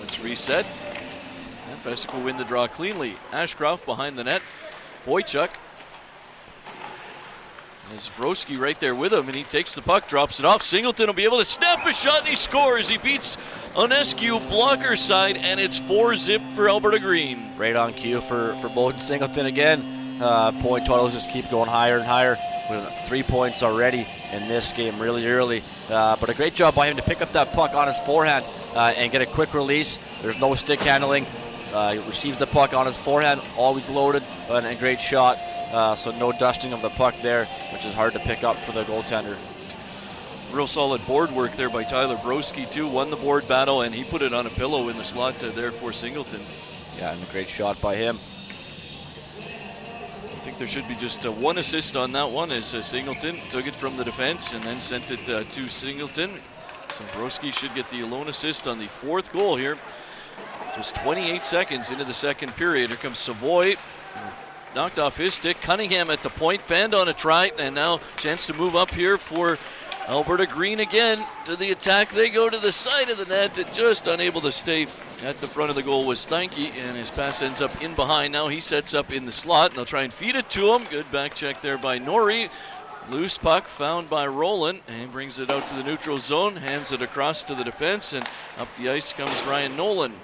Let's reset, and Fesic will win the draw cleanly. Ashcroft behind the net, Boychuk, Sombrowski right there with him, and he takes the puck, drops it off. Singleton will be able to snap a shot, and he scores. He beats Onescu blocker side, and it's 4-zip for Alberta Green. Right on cue for Bowden. Singleton again. Point totals just keep going higher and higher. With 3 points already in this game really early. But a great job by him to pick up that puck on his forehand and get a quick release. There's no stick handling. He receives the puck on his forehand, always loaded, and a great shot. So no dusting of the puck there, which is hard to pick up for the goaltender. Real solid board work there by Tyler Broski too. Won the board battle, and he put it on a pillow in the slot there for Singleton. Yeah, and a great shot by him. I think there should be just one assist on that one, as Singleton took it from the defense and then sent it to Singleton. Sombrowski should get the alone assist on the 4th goal here. Just 28 seconds into the second period. Here comes Savoy. Knocked off his stick. Cunningham at the point, fanned on a try, and now chance to move up here for Alberta Green again. To the attack, they go to the side of the net, and just unable to stay at the front of the goal was Steinke, and his pass ends up in behind. Now he sets up in the slot, and they'll try and feed it to him. Good back check there by Norrie. Loose puck found by Roland, and he brings it out to the neutral zone, hands it across to the defense, and up the ice comes Ryan Nolan.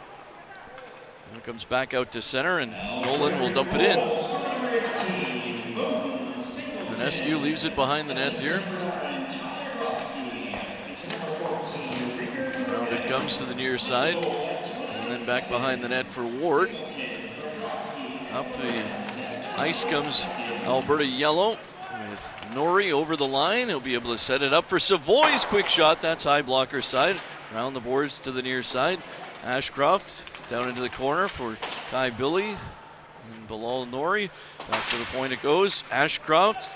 It comes back out to center, and Nolan will dump it in. Onescu leaves it behind the net here. Round it comes to the near side, and then back behind the net for Ward. Up the ice comes Alberta Yellow with Norrie over the line. He'll be able to set it up for Savoy's quick shot. That's high blocker side. Around the boards to the near side. Ashcroft down into the corner for Kai Billy, and below Norrie. Back to the point it goes. Ashcroft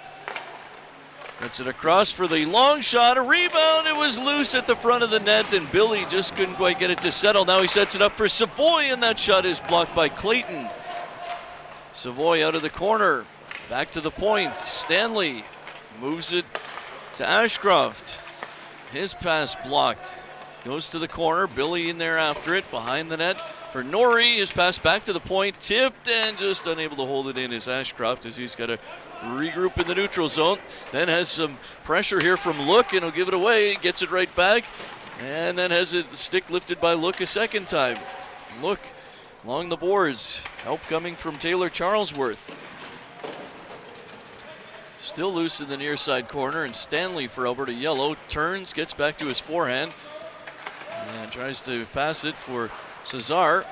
gets it across for the long shot. A rebound. It was loose at the front of the net, and Billy just couldn't quite get it to settle. Now he sets it up for Savoy, and that shot is blocked by Clayton. Savoy out of the corner. Back to the point. Stanley moves it to Ashcroft. His pass blocked. Goes to the corner. Billy in there after it. Behind the net for Norrie. His pass back to the point. Tipped and just unable to hold it in is Ashcroft, as he's got to regroup in the neutral zone. Then has some pressure here from Look, and he'll give it away. Gets it right back. And then has a stick lifted by Look a second time. Look along the boards. Help coming from Taylor Charlesworth. Still loose in the near side corner, and Stanley for Alberta Yellow turns, gets back to his forehand, and tries to pass it for Cesar.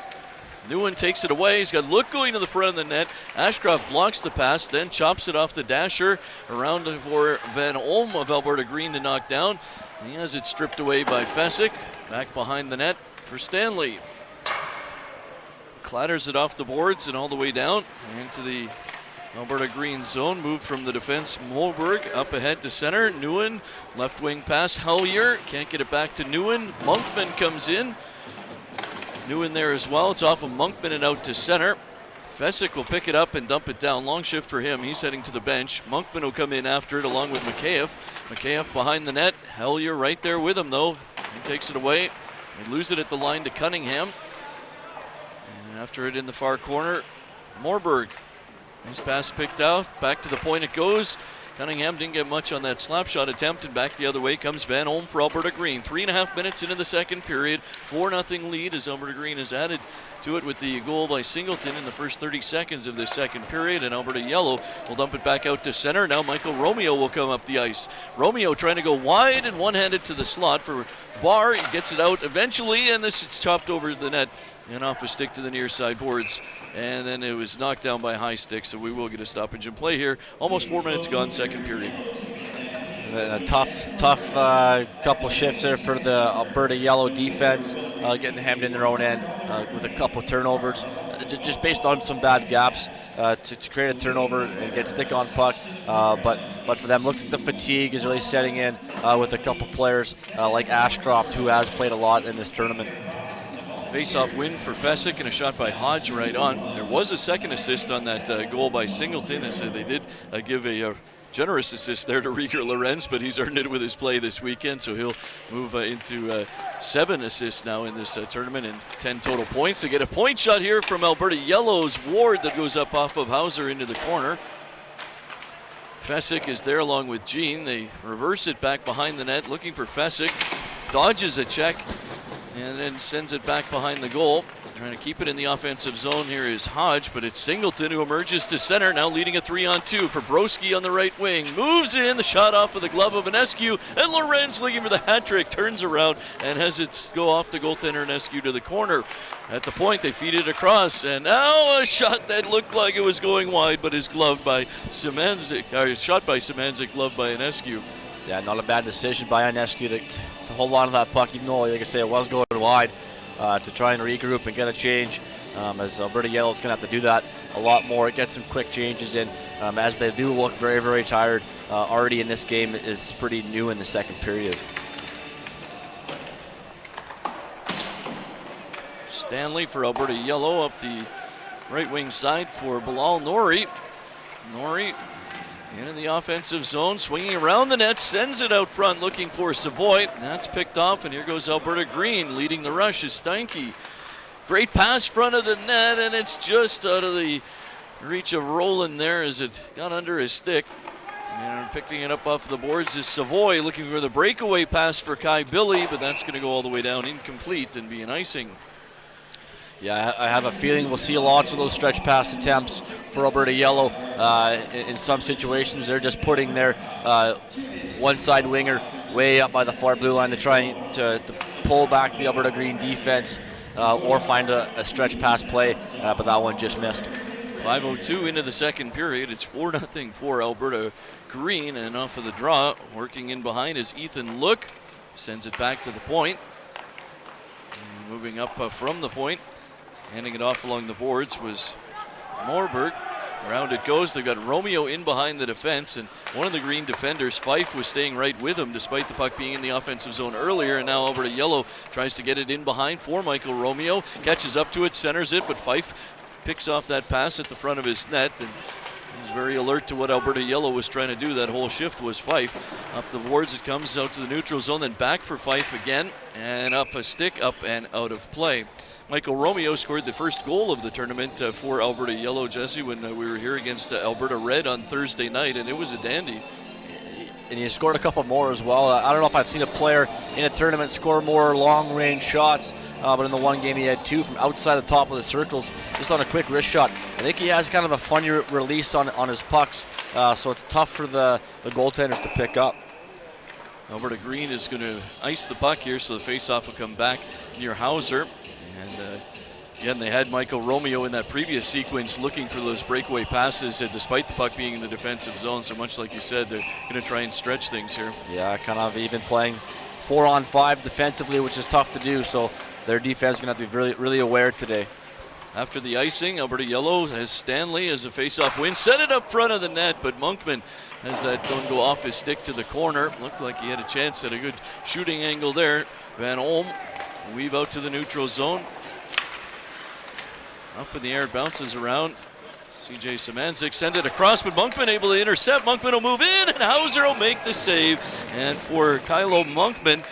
Newand takes it away. He's got Look going to the front of the net. Ashcroft blocks the pass, then chops it off the dasher around for Van Olm of Alberta Green to knock down. He has it stripped away by Fesic. Back behind the net for Stanley. Clatters it off the boards and all the way down into the Alberta Green zone. Moved from the defense. Mohlberg up ahead to center. Newand, left wing pass. Hellier can't get it back to Newand. Monkman comes in. Newand there as well. It's off of Monkman and out to center. Fesic will pick it up and dump it down. Long shift for him. He's heading to the bench. Monkman will come in after it along with Mikheyev. Mikheyev behind the net. Hellier right there with him though. He takes it away. They lose it at the line to Cunningham. And after it in the far corner, Mohlberg. His pass picked out. Back to the point it goes. Cunningham didn't get much on that slap shot attempt, and back the other way comes Van Olm for Alberta Green. 3.5 minutes into the second period. 4-0 lead as Alberta Green has added to it with the goal by Singleton in the first 30 seconds of the second period, and Alberta Yellow will dump it back out to center. Now Michael Romeo will come up the ice. Romeo trying to go wide and one-handed to the slot for Barr. He gets it out eventually, and this is chopped over the net and off a stick to the near side boards. And then it was knocked down by high stick, so we will get a stoppage in play here. Almost 4 minutes gone, second period. A tough couple shifts there for the Alberta Yellow defense, getting hemmed in their own end with a couple turnovers, just based on some bad gaps to create a turnover and get stick on puck. But for them, looks like the fatigue is really setting in with a couple players like Ashcroft, who has played a lot in this tournament. Face-off win for Fesic and a shot by Hodge right on. There was a second assist on that goal by Singleton, as they did give a generous assist there to Rieger Lorenz, but he's earned it with his play this weekend, so he'll move into 7 assists now in this tournament and 10 total points. They get a point shot here from Alberta Yellow's Ward that goes up off of Hauser into the corner. Fesic is there along with Jean. They reverse it back behind the net, looking for Fesic. Dodges a check and then sends it back behind the goal. Trying to keep it in the offensive zone here is Hodge, but it's Singleton who emerges to center, now leading a 3-on-2 for Broski on the right wing. Moves in, the shot off of the glove of Enescu, and Lorenz looking for the hat trick, turns around and has it go off the goaltender Enescu to the corner. At the point, they feed it across, and now a shot that looked like it was going wide, but is gloved by Szymanczyk, or shot by Szymanczyk, gloved by Enescu. Yeah, not a bad decision by Enescu to hold on to that puck, even though, like I say, it was going wide. To try and regroup and get a change, as Alberta Yellow's going to have to do that a lot more. Get some quick changes in, as they do look very, very tired already in this game. It's pretty new in the second period. Stanley for Alberta Yellow up the right wing side for Bilal Nouri. Nouri in the offensive zone, swinging around the net, sends it out front looking for Savoy. That's picked off, and here goes Alberta Green. Leading the rush is Steinke. Great pass front of the net, and it's just out of the reach of Roland there as it got under his stick. And picking it up off the boards is Savoy, looking for the breakaway pass for Kai Billy, but that's going to go all the way down incomplete and be an icing. Yeah, I have a feeling we'll see lots of those stretch pass attempts for Alberta Yellow. In some situations, they're just putting their one side winger way up by the far blue line to try to pull back the Alberta Green defense or find a stretch pass play, but that one just missed. 5:02 into the second period. It's 4-0 for Alberta Green, and off of the draw, working in behind is Ethan Look. Sends it back to the point. And moving up from the point. Handing it off along the boards was Morberg. Around it goes. They've got Romeo in behind the defense, and one of the Green defenders, Fife, was staying right with him despite the puck being in the offensive zone earlier, and now Alberta Yellow tries to get it in behind for Michael Romeo. Catches up to it, centers it, but Fife picks off that pass at the front of his net, and he's very alert to what Alberta Yellow was trying to do. That whole shift was Fife. Up the boards it comes, out to the neutral zone, then back for Fife again, and up a stick, up and out of play. Michael Romeo scored the first goal of the tournament for Alberta Yellow, Jesse, when we were here against Alberta Red on Thursday night, and it was a dandy. And he scored a couple more as well. I don't know if I've seen a player in a tournament score more long-range shots, but in the one game he had two from outside the top of the circles, just on a quick wrist shot. I think he has kind of a funny release on his pucks, so it's tough for the goaltenders to pick up. Alberta Green is going to ice the puck here, so the faceoff will come back near Hauser. And again, they had Michael Romeo in that previous sequence looking for those breakaway passes, despite the puck being in the defensive zone. So much like you said, they're going to try and stretch things here. Yeah, kind of even playing 4-on-5 defensively, which is tough to do. So their defense is going to have to be really, really aware today. After the icing, Alberta Yellow has Stanley as a faceoff win. Set it up front of the net, but Monkman has that don't go off his stick to the corner. Looked like he had a chance at a good shooting angle there. Van Olm weave out to the neutral zone. Up in the air, bounces around. CJ Szymanczyk send it across, but Monkman able to intercept. Monkman will move in, and Hauser will make the save. And for Kylo Monkman,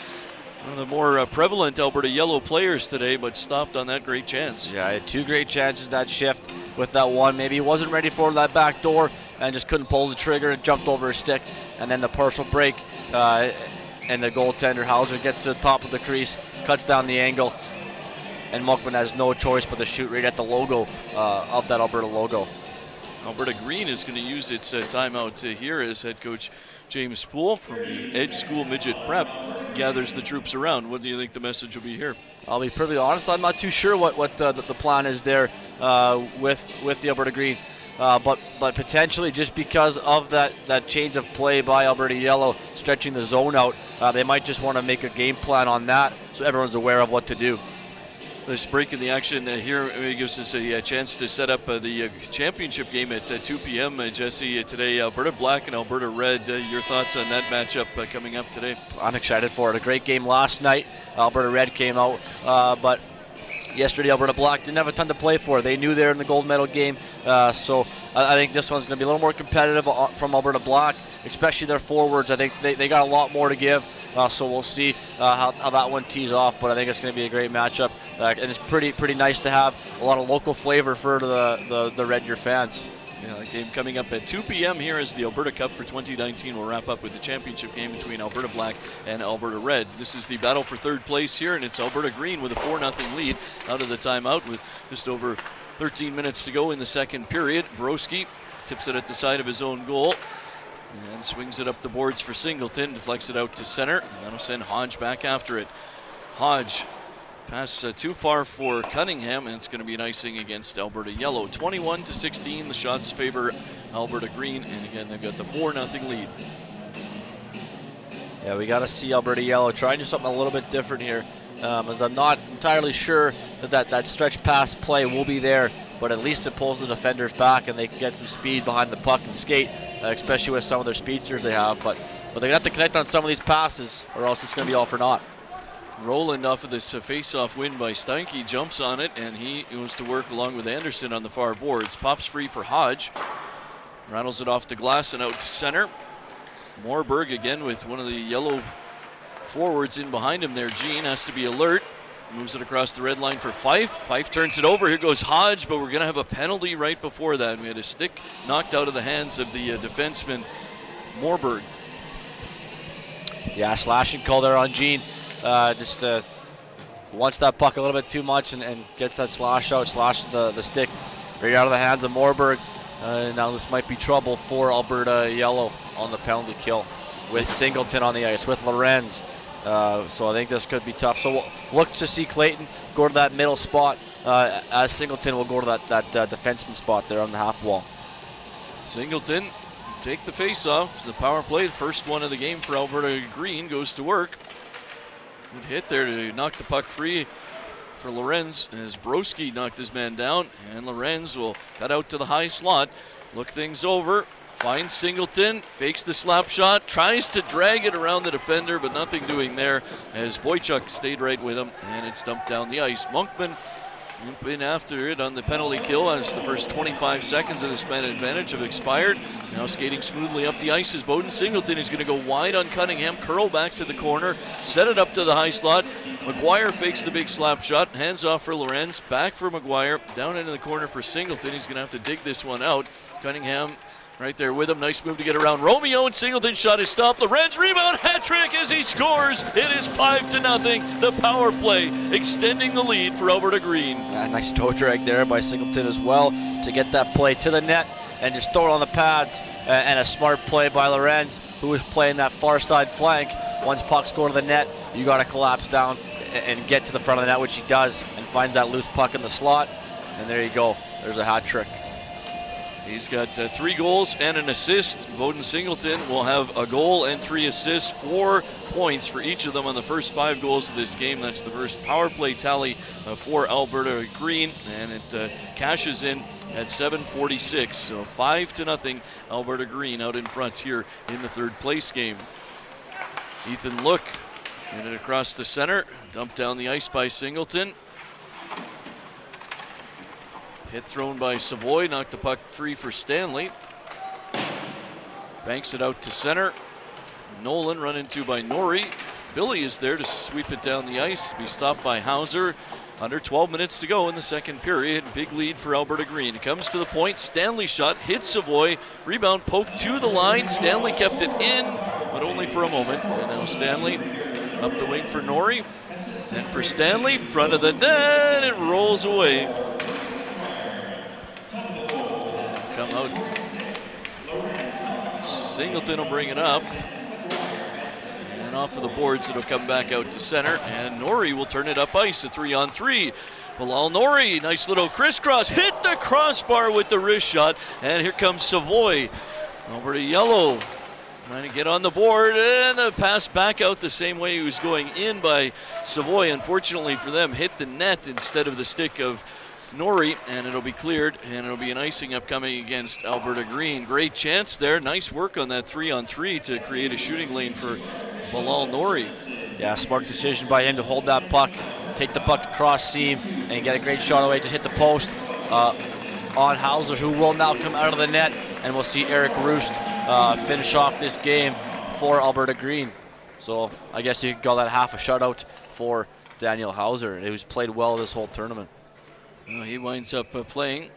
one of the more prevalent Alberta Yellow players today, but stopped on that great chance. Yeah, he had two great chances that shift with that one. Maybe he wasn't ready for that back door and just couldn't pull the trigger and jumped over his stick. And then the partial break, and the goaltender Hauser gets to the top of the crease, cuts down the angle, and Monkman has no choice but to shoot right at the logo of that Alberta logo. Alberta Green is going to use its timeout here as head coach James Poole from the Edge School Midget Prep gathers the troops around. What do you think the message will be here? I'll be perfectly honest, I'm not too sure what the plan is there with the Alberta Green. But potentially just because of that change of play by Alberta Yellow, stretching the zone out, they might just want to make a game plan on that so everyone's aware of what to do. This break in the action here gives us a chance to set up the championship game at 2 p.m. Jesse, today Alberta Black and Alberta Red. Your thoughts on that matchup coming up today? I'm excited for it. A great game last night. Alberta Red came out, but yesterday Alberta Black didn't have a ton to play for. They knew they were in the gold medal game, so I think this one's going to be a little more competitive from Alberta Black, especially their forwards. I think they got a lot more to give, so we'll see how that one tees off, but I think it's going to be a great matchup, and it's pretty nice to have a lot of local flavor for the Red Deer fans. Game coming up at 2 p.m. here as the Alberta Cup for 2019 will wrap up with the championship game between Alberta Black and Alberta Red. This is the battle for third place here, and it's Alberta Green with a 4-0 lead out of the timeout with just over 13 minutes to go in the second period. Sombrowski tips it at the side of his own goal and swings it up the boards for Singleton, deflects it out to center, and that'll send Hodge back after it. Hodge pass too far for Cunningham, and it's going to be an icing against Alberta Yellow. 21-16, the shots favor Alberta Green, and again, they've got the 4-0 lead. Yeah, we got to see Alberta Yellow try and do something a little bit different here, as I'm not entirely sure that stretch pass play will be there, but at least it pulls the defenders back and they can get some speed behind the puck and skate, especially with some of their speedsters they have. But they're going to have to connect on some of these passes, or else it's going to be all for naught. Roland off of this face-off win by Steinke jumps on it, and he goes to work along with Anderson on the far boards. Pops free for Hodge. Rattles it off the glass and out to center. Moorberg again with one of the Yellow forwards in behind him there. Gene has to be alert. Moves it across the red line for Fife. Fife turns it over. Here goes Hodge, but we're going to have a penalty right before that. We had a stick knocked out of the hands of the defenseman, Moorberg. Yeah, slashing call there on Gene. Just wants that puck a little bit too much and gets that slash out, slashes the stick right out of the hands of Moorberg. Now this might be trouble for Alberta Yellow on the penalty kill with Singleton on the ice, with Lorenz. So I think this could be tough. So we'll look to see Clayton go to that middle spot as Singleton will go to that defenseman spot there on the half wall. Singleton take the face-off. It's the power play, the first one of the game for Alberta Green, goes to work. Good hit there to knock the puck free for Lorenz as Sombrowski knocked his man down, and Lorenz will cut out to the high slot, look things over, finds Singleton, fakes the slap shot, tries to drag it around the defender, but nothing doing there as Boychuk stayed right with him, and it's dumped down the ice. Monkman in after it on the penalty kill as the first 25 seconds of this man advantage have expired. Now skating smoothly up the ice is Bowden. Singleton is going to go wide on Cunningham, curl back to the corner, set it up to the high slot. Maguire fakes the big slap shot, hands off for Lorenz, back for Maguire, down into the corner for Singleton. He's going to have to dig this one out. Cunningham right there with him. Nice move to get around Romeo, and Singleton's shot is stopped. Lorenz rebound, hat trick as he scores. It is 5-0. The power play extending the lead for Alberta Green. Yeah, nice toe drag there by Singleton as well to get that play to the net and just throw it on the pads. And a smart play by Lorenz, who was playing that far side flank. Once pucks go to the net, you got to collapse down and get to the front of the net, which he does, and finds that loose puck in the slot. And there you go. There's a hat trick. He's got 3 goals and an assist. Bowden Singleton will have a goal and 3 assists, 4 points for each of them on the first 5 goals of this game. That's the first power play tally for Alberta Green, and it cashes in at 7:46. So 5-0 Alberta Green out in front here in the third place game. Ethan Look hit it across the center, dumped down the ice by Singleton. Hit thrown by Savoy, knocked the puck free for Stanley. Banks it out to center. Nolan run into by Norrie. Billy is there to sweep it down the ice, be stopped by Hauser. Under 12 minutes to go in the second period. Big lead for Alberta Green. It comes to the point. Stanley shot, hits Savoy. Rebound poked to the line. Stanley kept it in, but only for a moment. And now Stanley up the wing for Norrie. And for Stanley, front of the net, it rolls away. Come out. Singleton will bring it up. And off of the boards, it'll come back out to center. And Norrie will turn it up ice, a 3-on-3. Bilal Norrie, nice little crisscross, hit the crossbar with the wrist shot. And here comes Savoy. Alberta Yellow trying to get on the board, and the pass back out the same way he was going in by Savoy. Unfortunately for them, hit the net instead of the stick of Norrie, and it'll be cleared, and it'll be an icing upcoming against Alberta Green. Great chance there. Nice work on that 3-on-3 to create a shooting lane for Bilal Norrie. Yeah, smart decision by him to hold that puck, take the puck across seam, and get a great shot away. Just hit the post on Hauser, who will now come out of the net, and we'll see Eric Roost finish off this game for Alberta Green. So I guess you could call that half a shutout for Daniel Hauser, who's played well this whole tournament. He winds up playing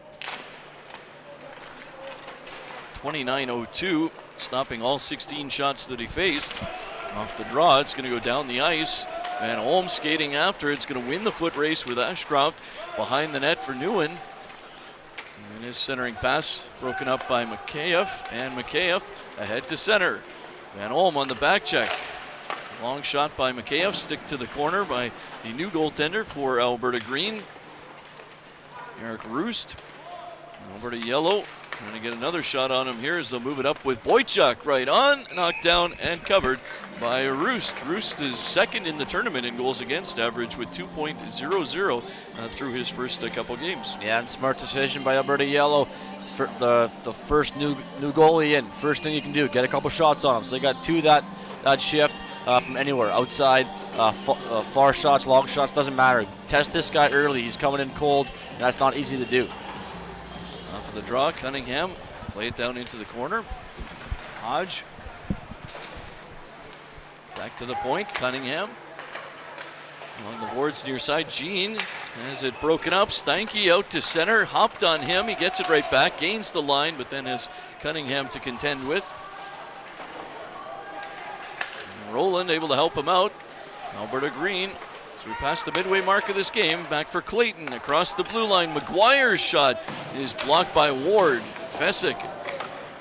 29:02, stopping all 16 shots that he faced. Off the draw, it's going to go down the ice. Van Olm skating after. It's going to win the foot race with Ashcroft behind the net for Newand. And his centering pass broken up by Mikheyev, and Mikheyev ahead to center. Van Olm on the back check. Long shot by Mikheyev, stick to the corner by the new goaltender for Alberta Green, Eric Roost. Alberta Yellow trying to get another shot on him here as they'll move it up with Boychuk right on, knocked down and covered by Roost. Roost is second in the tournament in goals against average with 2.00 through his first couple games. Yeah, and smart decision by Alberta Yellow. For the first new goalie in, first thing you can do, get a couple shots on him. So they got two that shift from anywhere, outside, far shots, long shots, doesn't matter. Test this guy early. He's coming in cold, and that's not easy to do. Off of the draw, Cunningham, play it down into the corner. Hodge. Back to the point, Cunningham. Along the boards near side, Jean has it broken up. Steinke out to center, hopped on him. He gets it right back, gains the line, but then has Cunningham to contend with. And Roland able to help him out. Alberta Green, as we pass the midway mark of this game, back for Clayton across the blue line. Maguire's shot is blocked by Ward. Fesic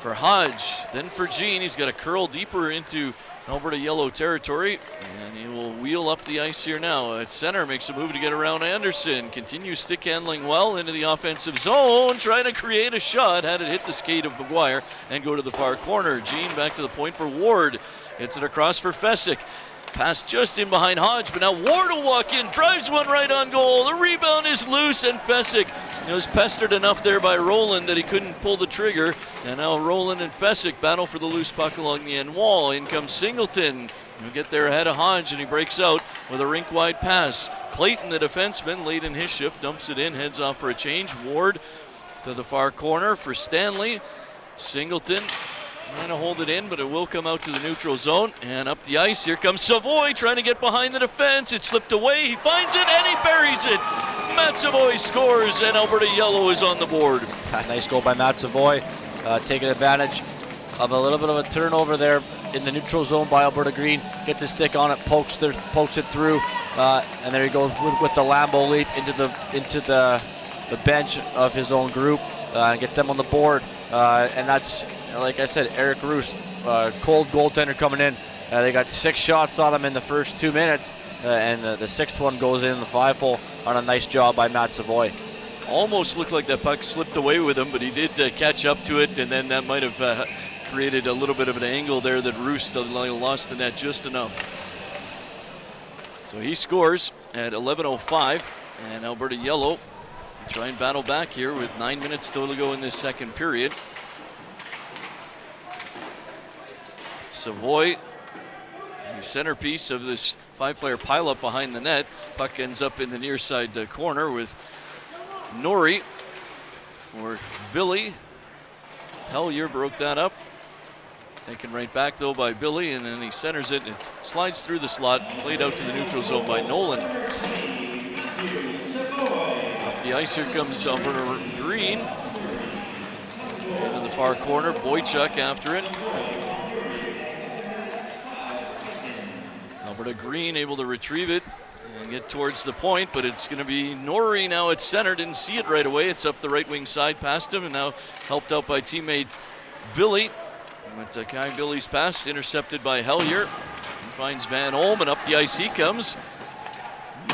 for Hodge, then for Jean. He's got a curl deeper into Alberta Yellow territory, and he will wheel up the ice here now. At center, makes a move to get around Anderson. Continues stick handling well into the offensive zone, trying to create a shot. Had it hit the skate of Maguire and go to the far corner. Jean back to the point for Ward. Hits it across for Fesic. Pass just in behind Hodge, but now Ward will walk in, drives one right on goal. The rebound is loose, and Fesic was pestered enough there by Roland that he couldn't pull the trigger. And now Roland and Fesic battle for the loose puck along the end wall. In comes Singleton. He'll get there ahead of Hodge, and he breaks out with a rink-wide pass. Clayton, the defenseman, late in his shift, dumps it in, heads off for a change. Ward to the far corner for Stanley. Singleton trying to hold it in, but it will come out to the neutral zone and up the ice. Here comes Savoy trying to get behind the defense. It slipped away. He finds it and he buries it. Matt Savoy scores, and Alberta Yellow is on the board. Nice goal by Matt Savoy, taking advantage of a little bit of a turnover there in the neutral zone by Alberta Green. Gets his stick on it, pokes it through, and there he goes with the Lambo leap into the bench of his own group, and gets them on the board. And that's, like I said, Eric Roost, cold goaltender coming in. They got 6 shots on him in the first 2 minutes, and the 6th one goes in the 5-hole on a nice job by Matt Savoy. Almost looked like that puck slipped away with him, but he did catch up to it, and then that might have created a little bit of an angle there that Roost lost the net just enough. So he scores at 11:05, and Alberta Yellow try and battle back here with 9 minutes still to go in this second period. Savoy, the centerpiece of this 5-player pileup behind the net. Puck ends up in the near side corner with Norrie for Billy. Hellier broke that up. Taken right back though by Billy, and then he centers it. It slides through the slot, played out to the neutral zone by Nolan. Up the ice, here comes Alberta Green. Into the far corner, Boychuk after it. Alberta Green able to retrieve it and get towards the point, but it's going to be Norrie now at center. Didn't see it right away. It's up the right wing side past him, and now helped out by teammate Billy. But Kai Billy's pass intercepted by Hellier. He finds Van Olm, and up the ice he comes.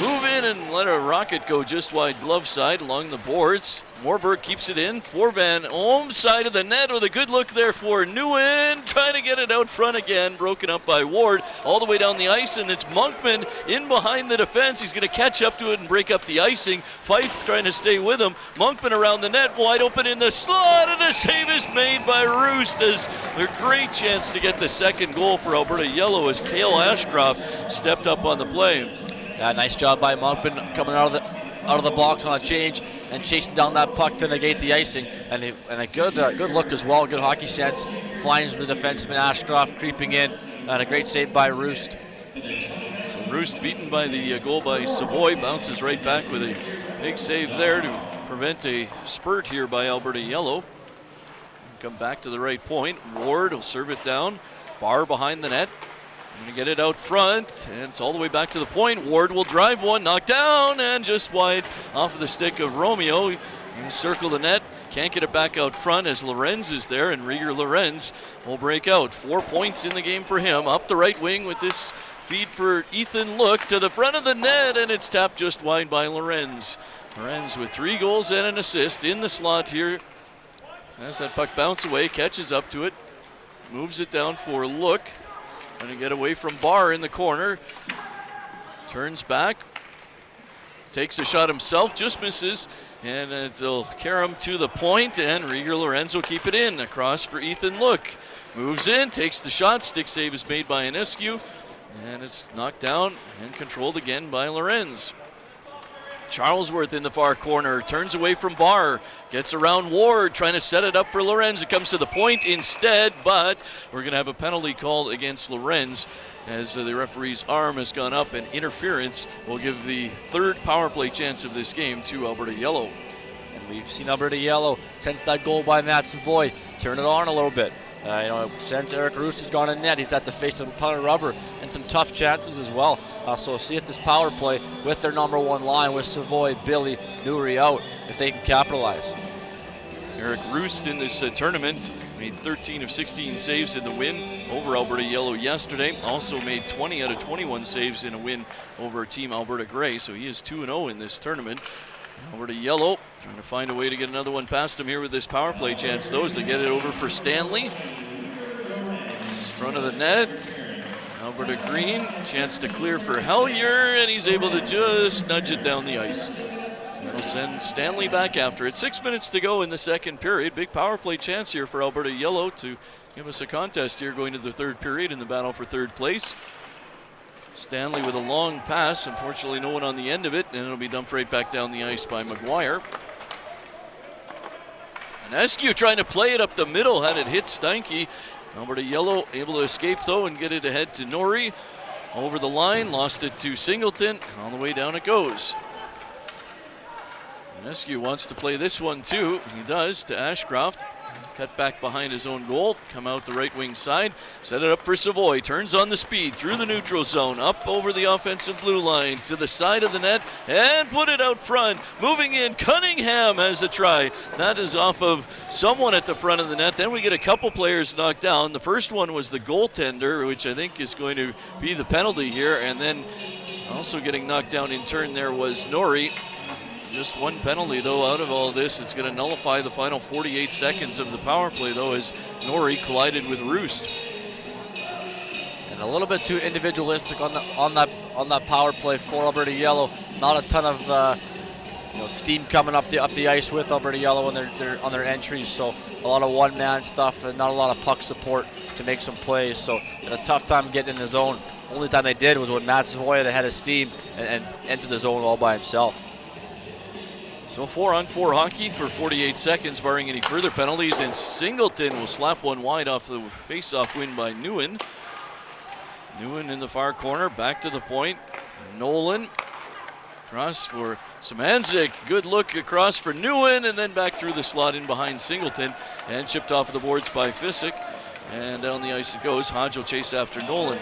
Move in and let a rocket go just wide glove side along the boards. Morberg keeps it in for Van Olm, side of the net with a good look there for Newand, trying to get it out front again, broken up by Ward all the way down the ice, and it's Monkman in behind the defense. He's going to catch up to it and break up the icing. Fife trying to stay with him. Monkman around the net, wide open in the slot, and the save is made by Roost as a great chance to get the second goal for Alberta Yellow as Cale Ashcroft stepped up on the play. Yeah, nice job by Monkman coming out of the box on a change and chasing down that puck to negate the icing, and a good look as well, good hockey sense. Finds the defenseman Ashcroft creeping in, and a great save by Roost. So Roost beaten by the goal by Savoy, bounces right back with a big save there to prevent a spurt here by Alberta Yellow. come back to the right point. Ward will serve it down. Barr behind the net. Going to get it out front, and it's all the way back to the point. Ward will drive one, knocked down, and just wide off of the stick of Romeo. He circle the net, can't get it back out front as Lorenz is there, and Rieger Lorenz will break out. 4 points in the game for him. Up the right wing with this feed for Ethan Look to the front of the net, and it's tapped just wide by Lorenz. Lorenz with 3 goals and an assist in the slot here. As that puck bounce away, catches up to it, moves it down for Look. Going to get away from Barr in the corner. Turns back. Takes a shot himself, just misses. And it'll carry him to the point, and Rieger Lorenz will keep it in. Across for Ethan Look. Moves in, takes the shot. Stick save is made by Enescu. And it's knocked down and controlled again by Lorenz. Charlesworth in the far corner, turns away from Barr, gets around Ward, trying to set it up for Lorenz. It comes to the point instead, but we're going to have a penalty called against Lorenz as the referee's arm has gone up, and interference will give the 3rd power play chance of this game to Alberta Yellow. And we've seen Alberta Yellow, since that goal by Matt Savoy, turn it on a little bit. Since Eric Roost has gone in net, he's had to face a ton of rubber and some tough chances as well. So see if this power play with their number 1 line with Savoy, Billy, Newry out, if they can capitalize. Eric Roost in this tournament made 13 of 16 saves in the win over Alberta Yellow yesterday. Also made 20 out of 21 saves in a win over Team Alberta Grey, so he is 2-0 in this tournament. Alberta Yellow trying to find a way to get another one past him here with this power play chance, though, as they get it over for Stanley. Front of the net. Alberta Green, chance to clear for Hellier, and he's able to just nudge it down the ice. That'll send Stanley back after it. 6 minutes to go in the second period. Big power play chance here for Alberta Yellow to give us a contest here going to the 3rd period in the battle for 3rd place. Stanley with a long pass. Unfortunately, no one on the end of it, and it'll be dumped right back down the ice by Maguire. Enescu trying to play it up the middle, had it hit Steinke. Alberta Yellow able to escape, though, and get it ahead to Norrie. Over the line, lost it to Singleton. All the way down it goes. Enescu wants to play this one, too. He does, to Ashcroft. Cut back behind his own goal, come out the right wing side, set it up for Savoy, turns on the speed through the neutral zone, up over the offensive blue line to the side of the net, and put it out front. Moving in, Cunningham has a try. That is off of someone at the front of the net. Then we get a couple players knocked down. The first one was the goaltender, which I think is going to be the penalty here, and then also getting knocked down in turn there was Norrie. Just one penalty, though, out of all this. It's going to nullify the final 48 seconds of the power play, though, as Norrie collided with Roost. And a little bit too individualistic on that power play for Alberta Yellow. Not a ton of steam coming up the ice with Alberta Yellow on their entries. So a lot of one-man stuff and not a lot of puck support to make some plays. So had a tough time getting in the zone. Only time they did was when Matt Savoy had a head of steam and entered the zone all by himself. So 4-on-4 hockey for 48 seconds, barring any further penalties, and Singleton will slap one wide off the face-off win by Newand. Newand in the far corner, back to the point. Nolan, cross for Szymanczyk. Good look across for Newand, and then back through the slot in behind Singleton, and chipped off of the boards by Fesic. And down the ice it goes. Hodge will chase after Nolan.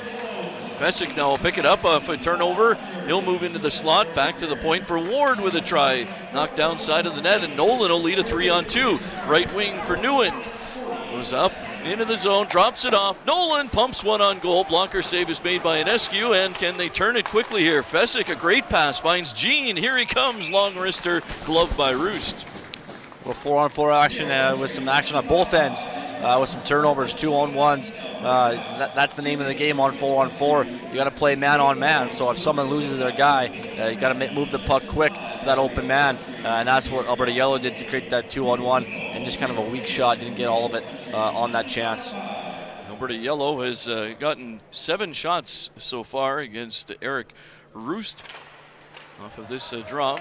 Fesic now will pick it up off a turnover. He'll move into the slot, back to the point for Ward with a try. Knocked down side of the net, and Nolan will lead a 3-on-2. Right wing for Newand. Goes up into the zone, drops it off. Nolan pumps one on goal. Blocker save is made by Enescu, and can they turn it quickly here? Fesic, a great pass, finds Gene. Here he comes, long wrister, gloved by Roost. Well, 4-on-4 action with some action on both ends. With some turnovers, 2-on-1s. That's the name of the game on 4-on-4. You got to play man on man. So if someone loses their guy, you got to move the puck quick to that open man, and that's what Alberta Yellow did to create that 2-on-1, and just kind of a weak shot. Didn't get all of it on that chance. Alberta Yellow has gotten 7 shots so far against Eric Roost off of this draw.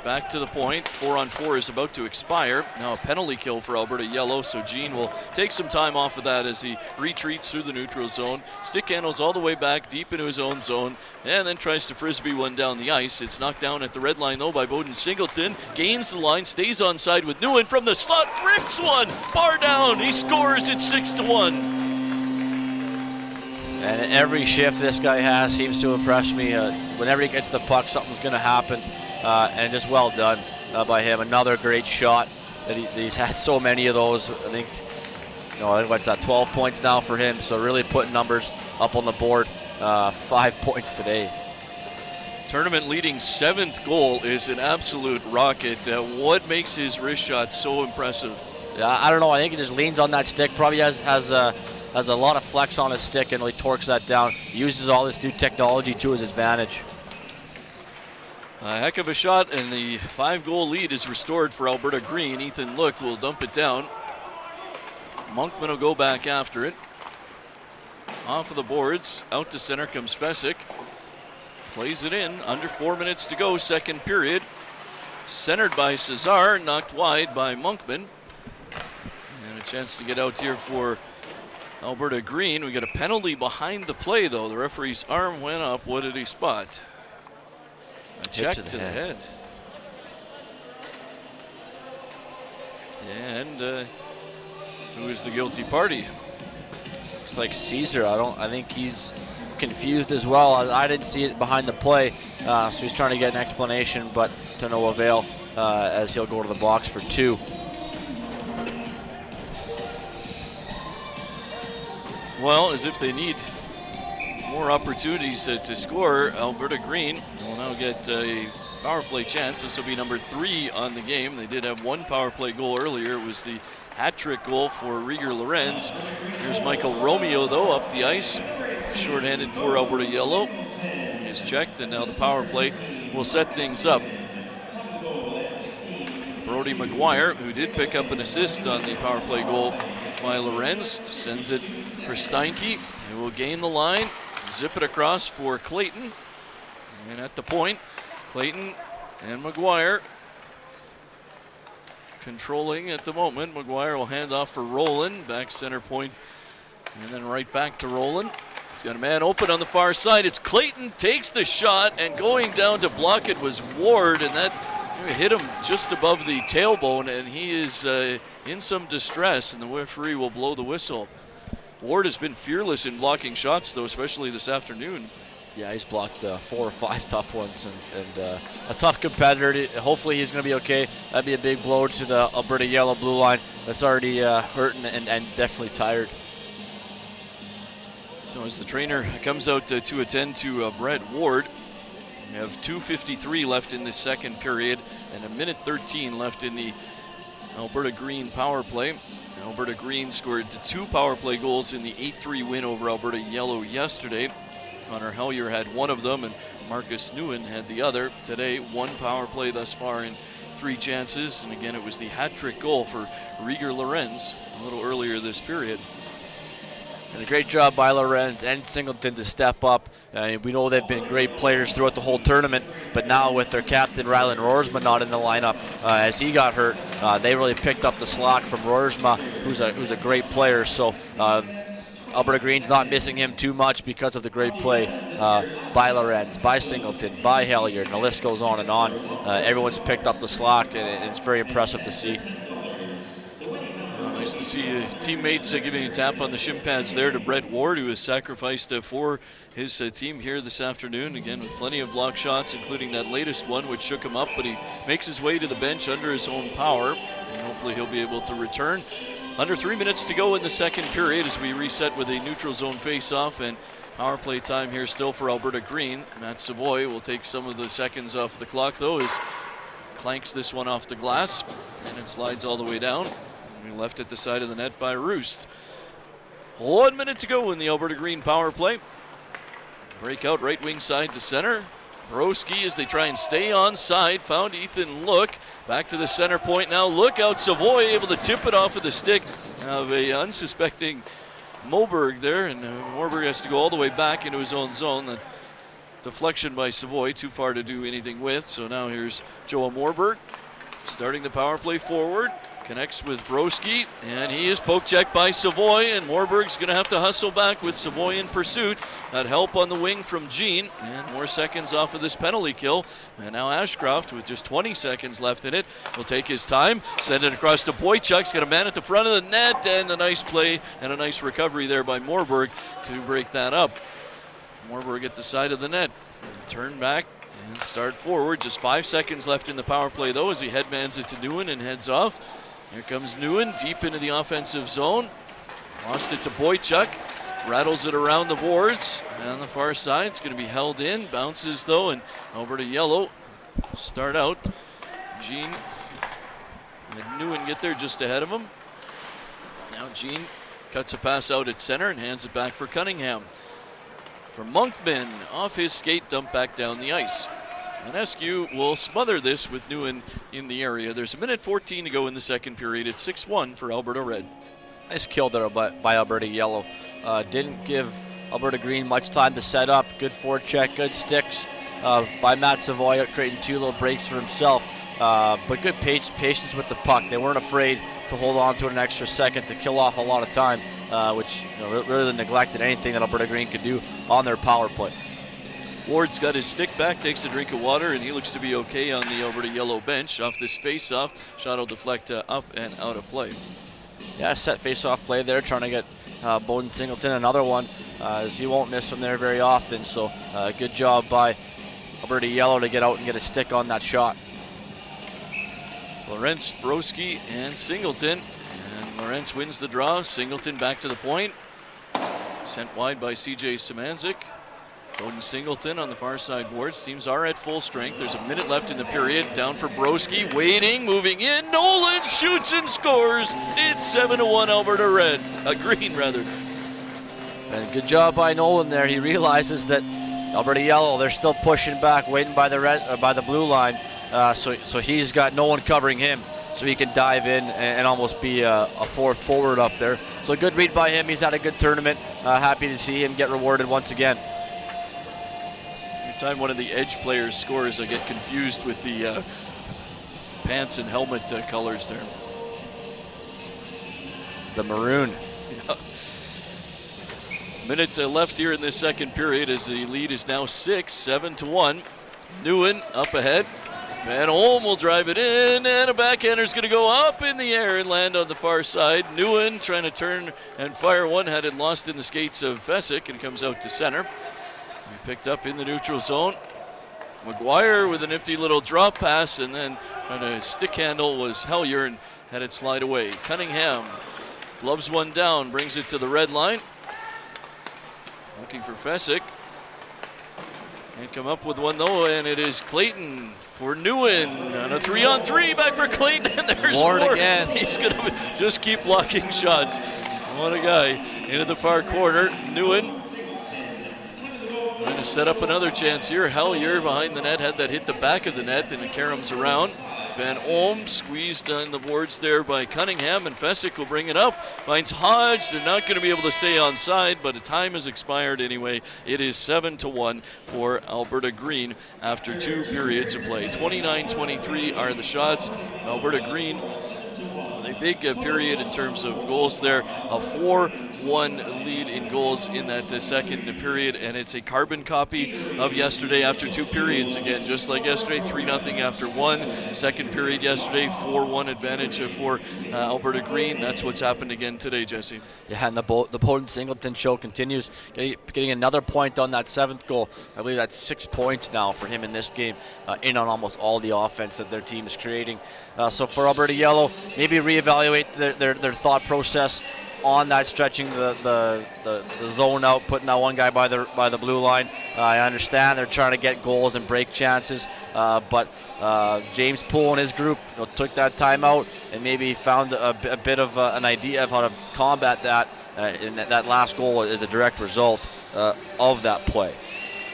Back to the point. 4-on-4 is about to expire. Now a penalty kill for Alberta Yellow, so Jean will take some time off of that as he retreats through the neutral zone. Stick handles all the way back deep into his own zone, and then tries to frisbee one down the ice. It's knocked down at the red line though by Bowden. Singleton gains the line, stays onside with Newand from the slot, rips one, bar down. He scores. It's 6-1. And every shift this guy has seems to impress me. Whenever he gets the puck, something's going to happen. And just well done by him. Another great shot that he's had so many of those. I think what's that, 12 points now for him. So really putting numbers up on the board. 5 points today. Tournament leading 7th goal is an absolute rocket. What makes his wrist shot so impressive? Yeah, I don't know. I think he just leans on that stick. Probably has a lot of flex on his stick and really torques that down. Uses all this new technology to his advantage. A heck of a shot, and the 5-goal lead is restored for Alberta Green. Ethan Look will dump it down. Monkman will go back after it. Off of the boards, out to center comes Fesic. Plays it in, under 4 minutes to go, second period. Centered by Cesar, knocked wide by Monkman. And a chance to get out here for Alberta Green. We got a penalty behind the play though. The referee's arm went up. What did he spot? A check to the head. And who is the guilty party? Looks like Caesar. I think he's confused as well. I didn't see it behind the play, so he's trying to get an explanation, but to no avail as he'll go to the box for 2. Well, as if they need more opportunities to score, Alberta Green will now get a power play chance. This will be number 3 on the game. They did have 1 power play goal earlier. It was the hat-trick goal for Rieger Lorenz. Here's Michael Romeo, though, up the ice. Shorthanded for Alberta Yellow. He is checked, and now the power play will set things up. Brody Maguire, who did pick up an assist on the power play goal by Lorenz, sends it for Steinke, who will gain the line. Zip it across for Clayton. And at the point, Clayton and Maguire controlling at the moment. Maguire will hand off for Roland. Back center point. And then right back to Roland. He's got a man open on the far side. It's Clayton, takes the shot, and going down to block it was Ward. And that hit him just above the tailbone. And he is in some distress. And the referee will blow the whistle. Ward has been fearless in blocking shots, though, especially this afternoon. Yeah, he's blocked 4 or 5 tough ones, and a tough competitor. Hopefully he's going to be okay. That'd be a big blow to the Alberta Yellow blue line that's already hurting and definitely tired. So as the trainer comes out to attend to Brett Ward, we have 2:53 left in the second period and 1:13 left in the Alberta Green power play. Alberta Green scored 2 power play goals in the 8-3 win over Alberta Yellow yesterday. Connor Hellier had 1 of them and Marcus Newand had the other. Today, 1 power play thus far in 3 chances. And again, it was the hat-trick goal for Rieger Lorenz a little earlier this period. And a great job by Lorenz and Singleton to step up. We know they've been great players throughout the whole tournament, but now with their captain Rylan Roersma not in the lineup as he got hurt, they really picked up the slack from Roersma, who's a great player. So Alberta Green's not missing him too much because of the great play by Lorenz, by Singleton, by Hellier, and the list goes on and on. Everyone's picked up the slack, and it's very impressive to see. Nice to see teammates giving a tap on the shin pads there to Brett Ward, who has sacrificed for his team here this afternoon. Again, with plenty of block shots, including that latest one, which shook him up, but he makes his way to the bench under his own power, and hopefully he'll be able to return. Under 3 minutes to go in the second period as we reset with a neutral zone face-off, and power play time here still for Alberta Green. Matt Savoy will take some of the seconds off the clock, though, as clanks this one off the glass, and it slides all the way down. Left at the side of the net by Roost. 1 minute to go in the Alberta Green power play. Breakout right wing side to center. Broski as they try and stay on side. Found Ethan Look. Back to the center point now. Look out, Savoy able to tip it off of the stick of a unsuspecting Moberg there. And Moberg has to go all the way back into his own zone. The deflection by Savoy, too far to do anything with. So now here's Joe Morberg starting the power play forward. Connects with Broski, and he is poke checked by Savoy, and Morberg's going to have to hustle back with Savoy in pursuit. That help on the wing from Jean, and more seconds off of this penalty kill. And now Ashcroft, with just 20 seconds left in it, will take his time, send it across to Boychuk's got a man at the front of the net, and a nice play and a nice recovery there by Morberg to break that up. Morberg at the side of the net, turn back and start forward. Just 5 seconds left in the power play, though, as he headmans it to Newand and heads off. Here comes Newand deep into the offensive zone. Lost it to Boychuk. Rattles it around the boards. On the far side, it's going to be held in. Bounces, though, and Alberta Yellow start out. Jean and Newand get there just ahead of him. Now Jean cuts a pass out at center and hands it back for Cunningham. For Monkman, off his skate, dump back down the ice. Manescu will smother this with Newand in the area. There's 1:14 to go in the second period. It's 6-1 for Alberta Red. Nice kill there by Alberta Yellow. Didn't give Alberta Green much time to set up. Good forecheck, good sticks by Matt Savoy, creating 2 little breaks for himself. But good patience with the puck. They weren't afraid to hold on to it an extra second to kill off a lot of time, which really neglected anything that Alberta Green could do on their power play. Ward's got his stick back, takes a drink of water, and he looks to be okay on the Alberta Yellow bench. Off this face-off, shot will deflect up and out of play. Yeah, set face-off play there, trying to get Bowden Singleton another one, as he won't miss from there very often. So good job by Alberta Yellow to get out and get a stick on that shot. Lorenz, Broski, and Singleton. And Lorenz wins the draw. Singleton back to the point. Sent wide by CJ Szymanczyk. Bowden Singleton on the far side boards. Teams are at full strength. There's a minute left in the period. Down for Broski, waiting, moving in. Nolan shoots and scores. It's 7-1 Alberta Red. Green, rather. And good job by Nolan there. He realizes that Alberta Yellow, they're still pushing back, waiting by the blue line. So he's got no one covering him, so he can dive in and almost be a fourth forward up there. So good read by him. He's had a good tournament. Happy to see him get rewarded once again. Every time one of the edge players scores, I get confused with the pants and helmet colors there. The maroon. Yeah. Minute left here in this second period as the lead is now 7-1. Newand up ahead. Van Olm will drive it in, and a backhander's going to go up in the air and land on the far side. Newand trying to turn and fire one, had it lost in the skates of Fesic, and comes out to center. He picked up in the neutral zone. Maguire with a nifty little drop pass, and then trying to stick handle was Hellier and had it slide away. Cunningham gloves one down, brings it to the red line. Looking for Fesic. Can't come up with one though, and it is Clayton for Newand on a 3-on-3. Back for Clayton, and there's Ward Ward again. He's going to just keep blocking shots. What a guy. Into the far corner. Newand trying to set up another chance here. Hellier behind the net, had that hit the back of the net, then it caroms around. Van Olm squeezed on the boards there by Cunningham, and Fesic will bring it up. Finds Hodge. They're not going to be able to stay on side, but the time has expired anyway. It is 7-1 for Alberta Green after 2 periods of play. 29-23 are the shots. Alberta Green, a big period in terms of goals there. A 4-1 lead in goals in that second period, and it's a carbon copy of yesterday after 2 periods again. Just like yesterday, 3-0 after 1. Second period yesterday, 4-1 advantage for Alberta Green. That's what's happened again today, Jesse. Yeah, and the Bowden Singleton show continues, getting another point on that 7th goal. I believe that's 6 points now for him in this game, in on almost all the offense that their team is creating. So for Alberta Yellow, maybe reevaluate their thought process on that, stretching the zone out, putting that one guy by the blue line. I understand they're trying to get goals and break chances, but James Poole and his group took that time out and maybe found a bit of an idea of how to combat that. And that last goal is a direct result of that play.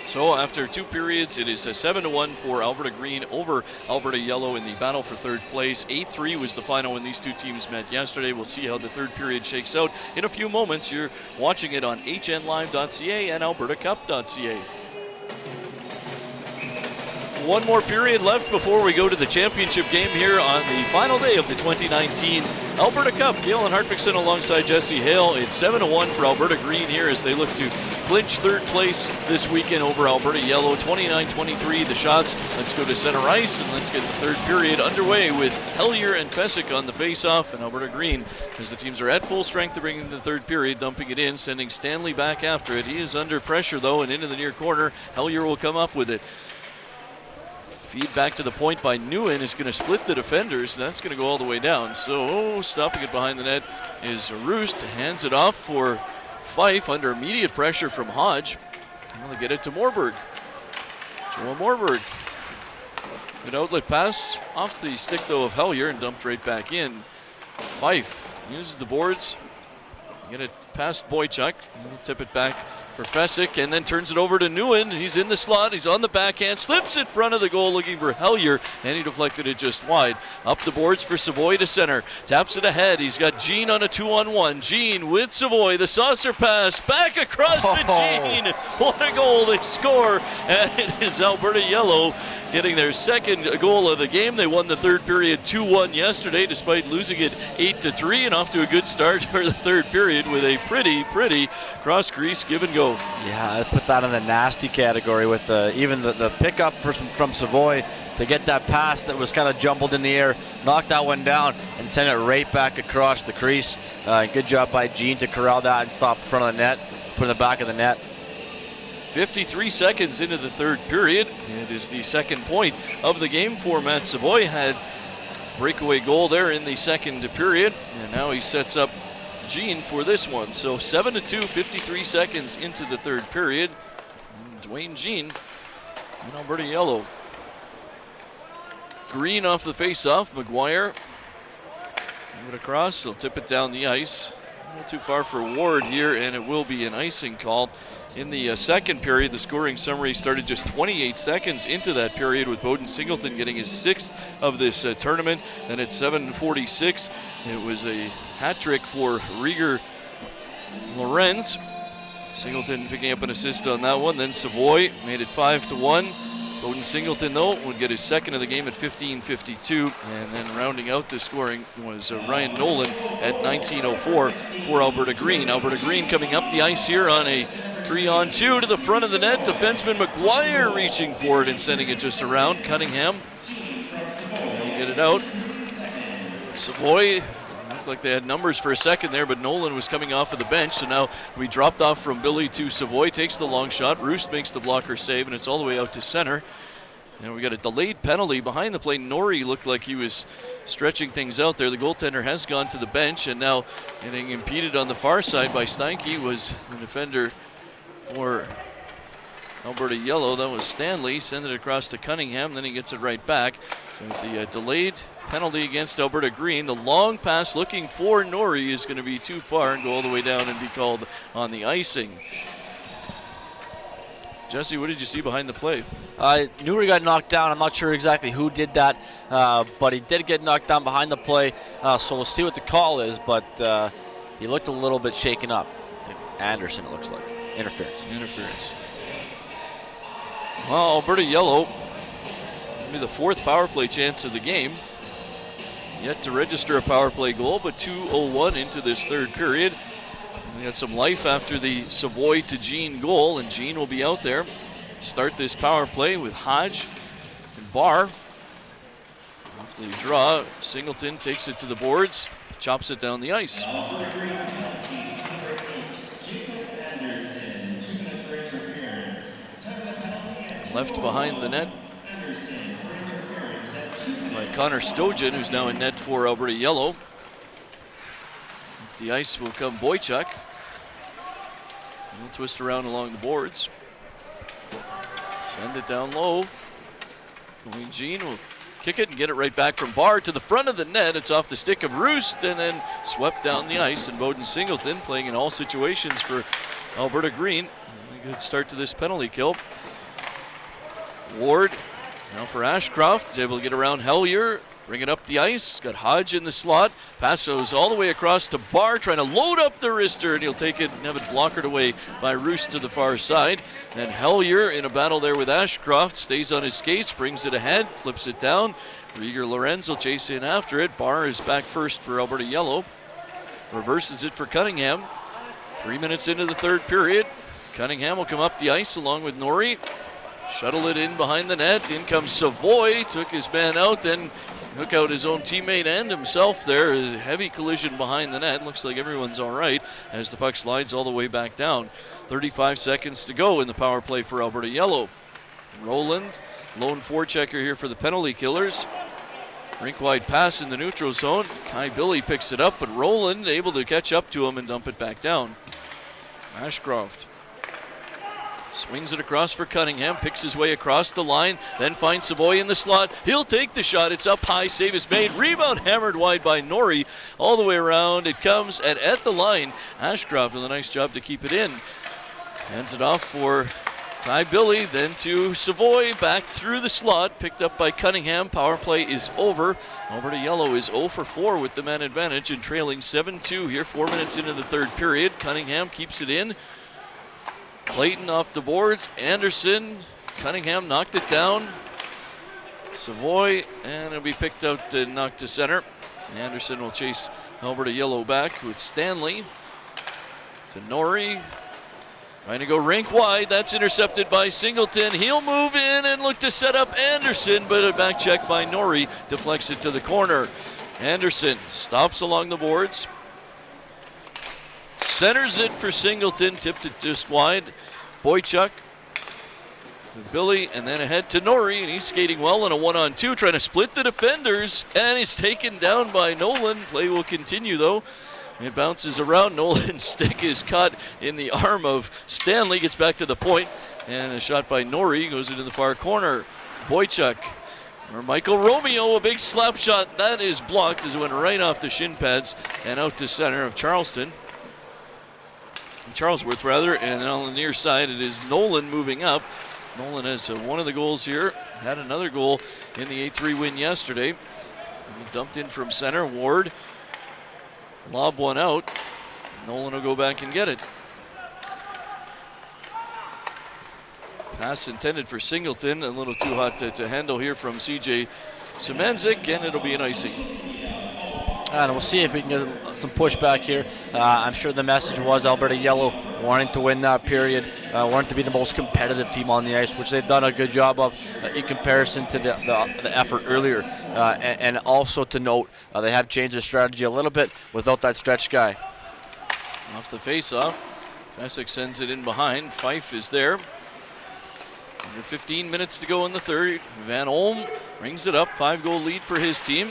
So after 2 periods, it is a 7-1 for Alberta Green over Alberta Yellow in the battle for 3rd place. 8-3 was the final when these two teams met yesterday. We'll see how the 3rd period shakes out in a few moments. You're watching it on hnlive.ca and albertacup.ca. one more period left before we go to the championship game here on the final day of the 2019 Alberta Cup. Galen Hartvigsson alongside Jesse Hale. It's 7-1 for Alberta Green here as they look to clinch third place this weekend over Alberta Yellow. 29-23 the shots. Let's go to center ice and let's get the third period underway with Hellier and Fesic on the face-off, and Alberta Green, as the teams are at full strength to bring in the third period, dumping it in, sending Stanley back after it. He is under pressure though, and into the near corner. Hellier will come up with it. Feed back to the point by Newand is going to split the defenders. That's going to go all the way down. So stopping it behind the net is Roost. Hands it off for Fife under immediate pressure from Hodge. And they'll get it to Morberg. Joel Morberg. Good outlet pass off the stick though of Hellier and dumped right back in. Fife uses the boards. Get it past Boychuk. He'll tip it back for Fesic and then turns it over to Newand. He's in the slot, he's on the backhand, slips in front of the goal looking for Hellier, and he deflected it just wide. Up the boards for Savoy to center, taps it ahead. He's got Jean on a 2-on-1. Jean with Savoy, the saucer pass, back across to Jean. What a goal they score, and it is Alberta Yellow getting their second goal of the game. They won the third period 2-1 yesterday despite losing it 8-3, and off to a good start for the third period with a pretty cross crease give and go. Yeah, I put that in the nasty category with even the pickup from Savoy to get that pass that was kind of jumbled in the air, knock that one down and send it right back across the crease. Good job by Jean to corral that and stop in front of the net, put in the back of the net. 53 seconds into the third period. It is the second point of the game for Matt Savoy. Had breakaway goal there in the second period, and now he sets up Jean for this one. So 7-2, 53 seconds into the third period. And Dwayne Jean in Alberta Yellow. Green off the face-off. Maguire move it across. He'll tip it down the ice. A little too far for Ward here, and it will be an icing call. In the second period, the scoring summary started just 28 seconds into that period with Bowden Singleton getting his sixth of this tournament. And at 7:46, it was a hat trick for Rieger Lorenz. Singleton picking up an assist on that one. Then Savoy made it 5-1. Bowden Singleton, though, would get his second of the game at 15:52. And then rounding out the scoring was Ryan Nolan at 19:04 for Alberta Green. Alberta Green coming up the ice here on a 3-on-2 to the front of the net. Defenseman Maguire reaching for it and sending it just around. Cunningham will get it out. Savoy looked like they had numbers for a second there, but Nolan was coming off of the bench. So now we dropped off from Billy to Savoy. Takes the long shot. Roost makes the blocker save, and it's all the way out to center. And we got a delayed penalty behind the play. Norrie looked like he was stretching things out there. The goaltender has gone to the bench, and now getting impeded on the far side by Steinke was the defender for Alberta Yellow. That was Stanley. Send it across to Cunningham, then he gets it right back. So with the delayed penalty against Alberta Green, the long pass looking for Norrie is going to be too far and go all the way down and be called on the icing. Jesse, what did you see behind the play? Norrie got knocked down. I'm not sure exactly who did that, but he did get knocked down behind the play. So we'll see what the call is, but he looked a little bit shaken up. Anderson, it looks like. Interference. Well, Alberta Yellow, maybe the fourth power play chance of the game. Yet to register a power play goal, but 2:01 into this third period. And we got some life after the Savoy to Jean goal, and Jean will be out there to start this power play with Hodge and Barr. Off the draw, Singleton takes it to the boards, chops it down the ice. Left behind the net by Connor Stojan, who's now in net for Alberta Yellow. The ice will come Boychuk. He'll twist around along the boards. Send it down low. Jean will kick it and get it right back from Barr to the front of the net. It's off the stick of Roost and then swept down the ice. And Bowden Singleton playing in all situations for Alberta Green. A good start to this penalty kill. Ward now for Ashcroft. Is able to get around Hellier. Bring it up the ice. Got Hodge in the slot. Pass goes all the way across to Barr, trying to load up the wrister, and he'll take it and have it blockered away by Roos to the far side. Then Hellier in a battle there with Ashcroft. Stays on his skates, brings it ahead, flips it down. Rieger Lorenz will chase in after it. Barr is back first for Alberta Yellow. Reverses it for Cunningham. 3 minutes into the third period. Cunningham will come up the ice along with Norrie. Shuttle it in behind the net. In comes Savoy. Took his man out, then took out his own teammate and himself there. A heavy collision behind the net. Looks like everyone's all right as the puck slides all the way back down. 35 seconds to go in the power play for Alberta Yellow. Roland, lone forechecker here for the penalty killers. Rink wide pass in the neutral zone. Kai Billy picks it up, but Roland able to catch up to him and dump it back down. Ashcroft swings it across for Cunningham, picks his way across the line, then finds Savoy in the slot. He'll take the shot. It's up high. Save is made. Rebound hammered wide by Norrie. All the way around. It comes, and at the line, Ashcroft with a nice job to keep it in. Hands it off for Kai Billy, then to Savoy. Back through the slot. Picked up by Cunningham. Power play is over. Alberta Yellow is 0 for 4 with the man advantage and trailing 7-2 here, 4 minutes into the third period. Cunningham keeps it in. Clayton off the boards. Anderson. Cunningham knocked it down. Savoy, and it'll be picked out and knocked to center. Anderson will chase Alberta Yellow back with Stanley. To Norrie. Trying to go rink wide. That's intercepted by Singleton. He'll move in and look to set up Anderson, but a back check by Norrie deflects it to the corner. Anderson stops along the boards. Centers it for Singleton, tipped it just wide. Boychuk, Billy, and then ahead to Norrie, and he's skating well in a 1-on-2, trying to split the defenders, and he's taken down by Nolan. Play will continue though. It bounces around. Nolan's stick is caught in the arm of Stanley, gets back to the point, and a shot by Norrie goes into the far corner. Boychuk, or Michael Romeo, a big slap shot. That is blocked as it went right off the shin pads and out to center of Charlesworth, and then on the near side it is Nolan moving up. Nolan has one of the goals here, had another goal in the 8-3 win yesterday. He dumped in from center. Ward lob one out. Nolan will go back and get it. Pass intended for Singleton, a little too hot to handle here from CJ Semenzik, and it'll be an icing. And we'll see if we can get some pushback here. I'm sure the message was Alberta Yellow wanting to win that period, wanting to be the most competitive team on the ice, which they've done a good job of in comparison to the effort earlier. And also to note, they have changed their strategy a little bit without that stretch guy. Off the face-off, Fesic sends it in behind. Fife is there. Under 15 minutes to go in the third. Van Olm rings it up, 5-goal lead for his team.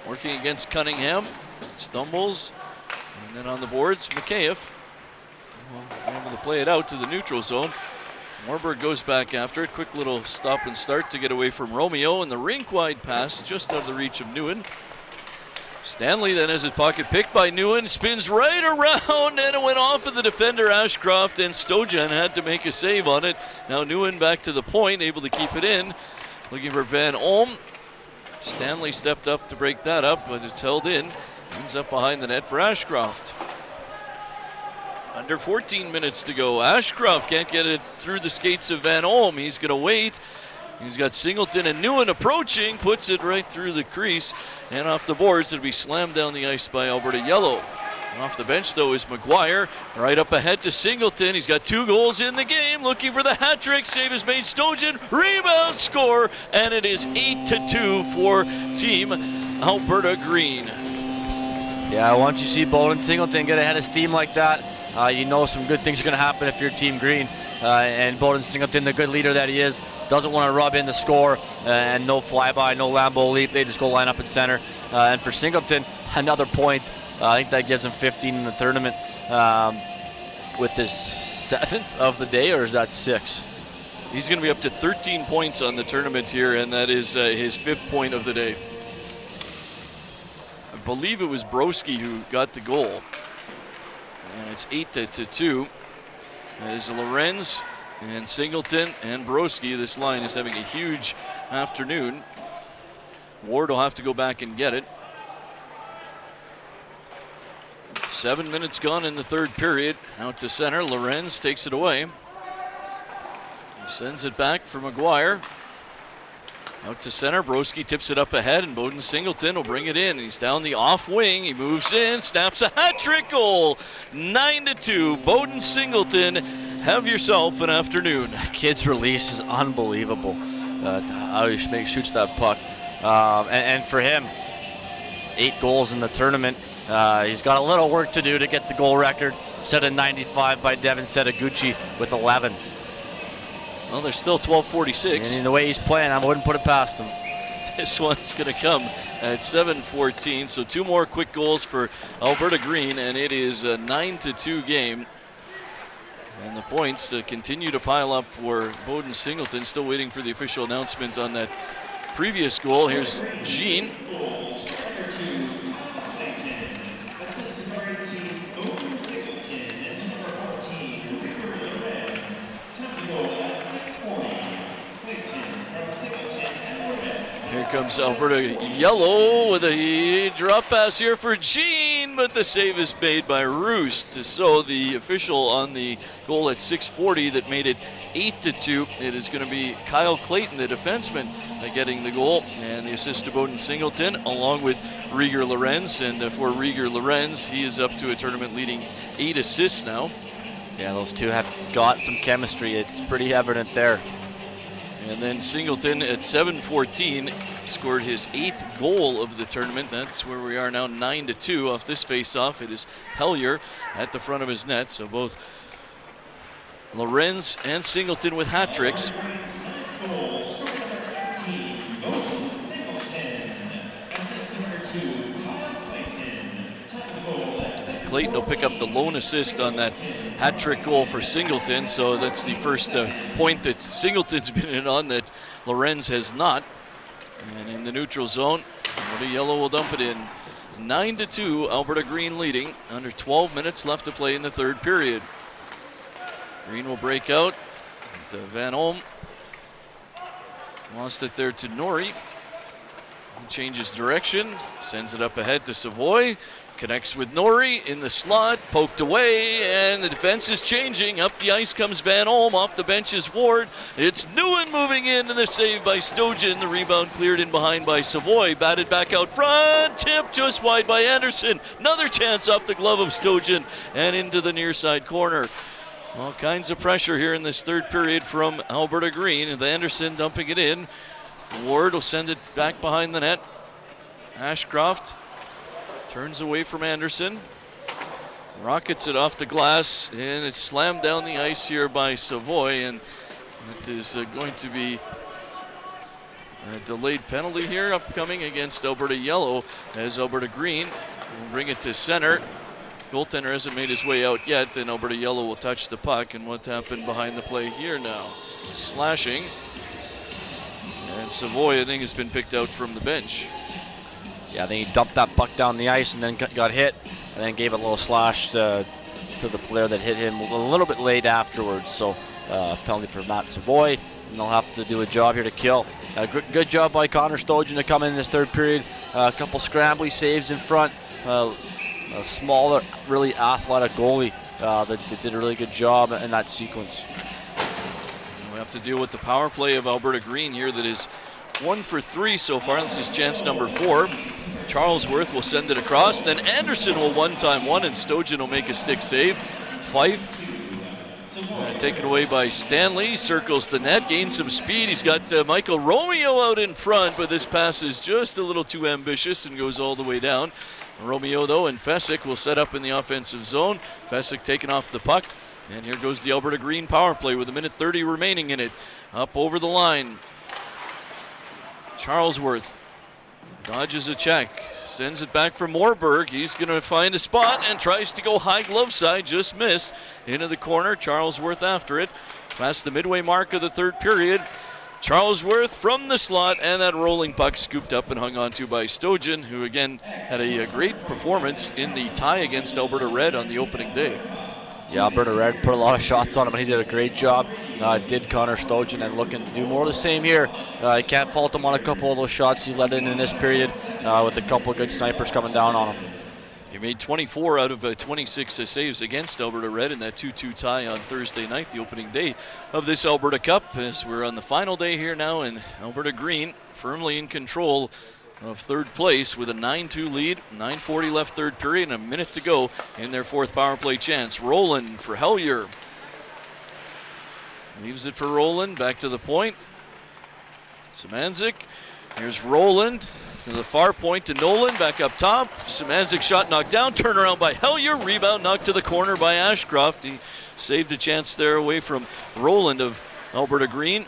Working against Cunningham, stumbles, and then on the boards, Mikheyev able to play it out to the neutral zone. Warburg goes back after it. Quick little stop and start to get away from Romeo, and the rink-wide pass just out of the reach of Newand. Stanley then has his pocket picked by Newand, spins right around, and it went off of the defender Ashcroft, and Stojan had to make a save on it. Now Newand back to the point, able to keep it in. Looking for Van Olm. Stanley stepped up to break that up, but it's held in. Ends up behind the net for Ashcroft. Under 14 minutes to go. Ashcroft can't get it through the skates of Van Olm. He's going to wait. He's got Singleton and Newand approaching, puts it right through the crease and off the boards. It'll be slammed down the ice by Alberta Yellow. Off the bench, though, is Maguire. Right up ahead to Singleton. He's got 2 goals in the game. Looking for the hat trick. Save is made. Stojan. Rebound score. And it is 8-2 for Team Alberta Green. Yeah, once you see Bowden Singleton get ahead of steam like that, you know some good things are going to happen if you're Team Green. And Bowden Singleton, the good leader that he is, doesn't want to rub in the score. And no flyby, no Lambeau leap. They just go line up at center. And for Singleton, another point. I think that gives him 15 in the tournament with his 7th of the day, or is that 6? He's going to be up to 13 points on the tournament here, and that is his 5th point of the day. I believe it was Broski who got the goal. And it's 8-2. As Lorenz and Singleton and Broski, this line is having a huge afternoon. Ward will have to go back and get it. 7 minutes gone in the third period. Out to center. Lorenz takes it away. He sends it back for Maguire. Out to center. Broski tips it up ahead, and Bowden Singleton will bring it in. He's down the off wing. He moves in, snaps a hat trick goal. 9-2. Bowden Singleton, have yourself an afternoon. Kid's release is unbelievable. How he shoots that puck. And for him, 8 goals in the tournament. He's got a little work to do to get the goal record set in 95 by Devin Setaguchi with 11. Well, there's still 12:46. And in the way he's playing, I wouldn't put it past him. This one's going to come at 7:14. So 2 more quick goals for Alberta Green, and it is a 9-2 game. And the points continue to pile up for Bowden Singleton. Still waiting for the official announcement on that previous goal. Here's Jean. Here comes Alberta Yellow with a drop pass here for Jean, but the save is made by Roost. So the official on the goal at 6:40 that made it 8-2. It is going to be Kyle Clayton, the defenseman, getting the goal, and the assist to Bowden Singleton, along with Rieger Lorenz. And for Rieger Lorenz, he is up to a tournament-leading 8 assists now. Yeah, those two have got some chemistry. It's pretty evident there. And then Singleton at 7:14 scored his 8th goal of the tournament. That's where we are now, 9-2 off this face-off. It is Hellier at the front of his net. So both Lorenz and Singleton with hat tricks. Clayton will pick up the lone assist on that hat trick goal for Singleton, so that's the first point that Singleton's been in on that Lorenz has not. And in the neutral zone, Alberta Yellow will dump it in. 9-2, Alberta Green leading. Under 12 minutes left to play in the third period. Green will break out to Van Olm. Lost it there to Norrie. He changes direction, sends it up ahead to Savoy. Connects with Norrie in the slot, poked away, and the defense is changing. Up the ice comes Van Olm, off the bench is Ward. It's Newand moving in, and the save by Stojan. The rebound cleared in behind by Savoy. Batted back out front, tipped just wide by Anderson. Another chance off the glove of Stojan, and into the near side corner. All kinds of pressure here in this third period from Alberta Green, and Anderson dumping it in. Ward will send it back behind the net. Ashcroft turns away from Anderson, rockets it off the glass, and it's slammed down the ice here by Savoy, and it is going to be a delayed penalty here upcoming against Alberta Yellow, as Alberta Green will bring it to center. Goaltender hasn't made his way out yet, and Alberta Yellow will touch the puck. And what happened behind the play here now? Slashing, and Savoy, I think, has been picked out from the bench. Yeah, I think he dumped that puck down the ice and then got hit, and then gave a little slash to the player that hit him a little bit late afterwards. So penalty for Matt Savoy, and they'll have to do a job here to kill. Good job by Connor Stojan to come in this third period. A couple scrambly saves in front. A smaller, really athletic goalie that did a really good job in that sequence. We have to deal with the power play of Alberta Green here that is 1 for 3 so far. This is chance number 4. Charlesworth will send it across. Then Anderson will one-time one, and Stojan will make a stick save. Fife taken away by Stanley. Circles the net, gains some speed. He's got Michael Romeo out in front, but this pass is just a little too ambitious and goes all the way down. Romeo, though, and Fesic will set up in the offensive zone. Fesic taking off the puck. And here goes the Alberta Green power play with 1:30 remaining in it. Up over the line. Charlesworth dodges a check, sends it back for Moorberg. He's going to find a spot and tries to go high glove side, just missed. Into the corner, Charlesworth after it. Past the midway mark of the third period. Charlesworth from the slot, and that rolling puck scooped up and hung onto by Stojan, who again had a great performance in the tie against Alberta Red on the opening day. Yeah, Alberta Red put a lot of shots on him, and he did a great job. Did Connor Stojan, and looking to do more of the same here. You can't fault him on a couple of those shots he let in this period with a couple of good snipers coming down on him. He made 24 out of 26 saves against Alberta Red in that 2-2 tie on Thursday night, the opening day of this Alberta Cup, as we're on the final day here now, and Alberta Green firmly in control of third place with a 9-2 lead. 9:40 left third period and a minute to go in their fourth power play chance. Roland for Hellier. Leaves it for Roland, back to the point. Szymanczyk. Here's Roland to the far point to Nolan, back up top. Szymanczyk shot knocked down, turnaround by Hellier, rebound knocked to the corner by Ashcroft. He saved a chance there away from Roland of Alberta Green.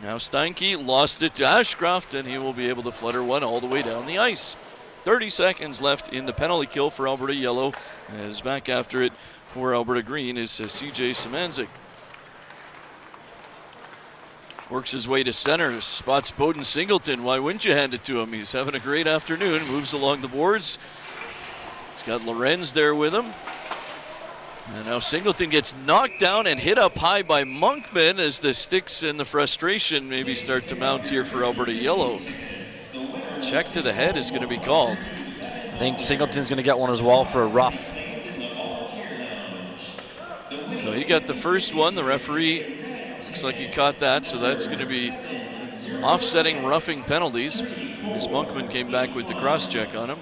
Now Steinke lost it to Ashcroft, and he will be able to flutter one all the way down the ice. 30 seconds left in the penalty kill for Alberta Yellow. As back after it for Alberta Green is CJ Szymanczyk. Works his way to center, spots Bowden Singleton. Why wouldn't you hand it to him? He's having a great afternoon, moves along the boards. He's got Lorenz there with him. And now Singleton gets knocked down and hit up high by Monkman as the sticks and the frustration maybe start to mount here for Alberta Yellow. Check to the head is going to be called. I think Singleton's going to get one as well for a rough. So he got the first one. The referee looks like he caught that, so that's going to be offsetting roughing penalties as Monkman came back with the cross check on him.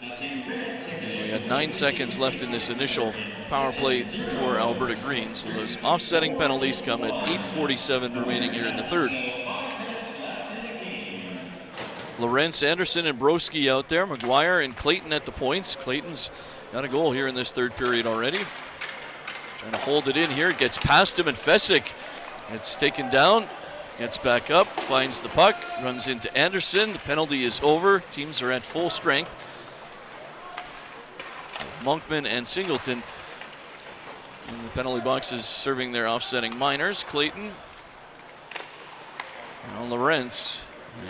We got 9 seconds left in this initial power play for Alberta Green. So those offsetting penalties come at 8:47 remaining here in the third. Lorenz, Anderson, and Broski out there. Maguire and Clayton at the points. Clayton's got a goal here in this third period already. Trying to hold it in here. It gets past him, and Fesic gets taken down. Gets back up, finds the puck, runs into Anderson. The penalty is over. Teams are at full strength. Monkman and Singleton in the penalty boxes serving their offsetting minors. Clayton. Now Lorenz,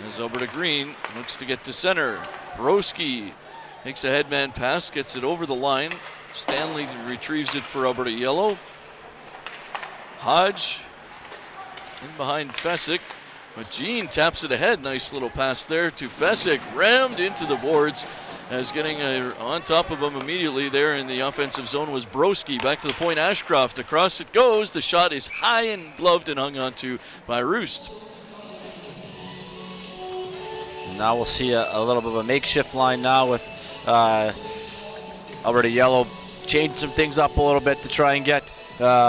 as Alberta Green looks to get to center. Broski makes a headman pass, gets it over the line. Stanley retrieves it for Alberta Yellow. Hodge in behind Fesic, but Jean taps it ahead. Nice little pass there to Fesic, rammed into the boards. As getting on top of him immediately there in the offensive zone was Broski. Back to the point, Ashcroft. Across it goes. The shot is high and gloved and hung onto by Roost. Now we'll see a little bit of a makeshift line now with Alberta Yellow change some things up a little bit to try and get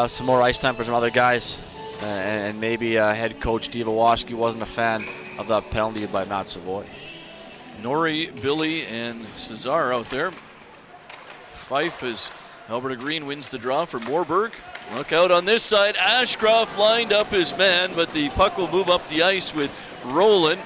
some more ice time for some other guys. And maybe head coach Steve Awaski wasn't a fan of that penalty by Matt Savoy. Norrie, Billy, and Cesar out there. Fife as Alberta Green wins the draw for Moorburg. Look out on this side. Ashcroft lined up his man, but the puck will move up the ice with Roland.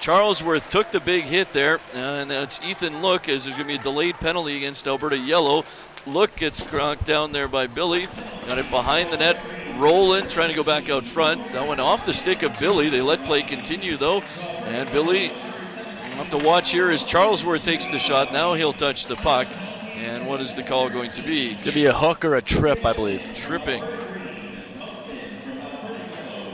Charlesworth took the big hit there, and that's Ethan Look, as there's going to be a delayed penalty against Alberta Yellow. Look gets knocked down there by Billy. Got it behind the net. Roland trying to go back out front. That went off the stick of Billy. They let play continue, though. And Billy, we'll have to watch here as Charlesworth takes the shot. Now he'll touch the puck. And what is the call going to be? It's going to be a hook or a trip, I believe. Tripping.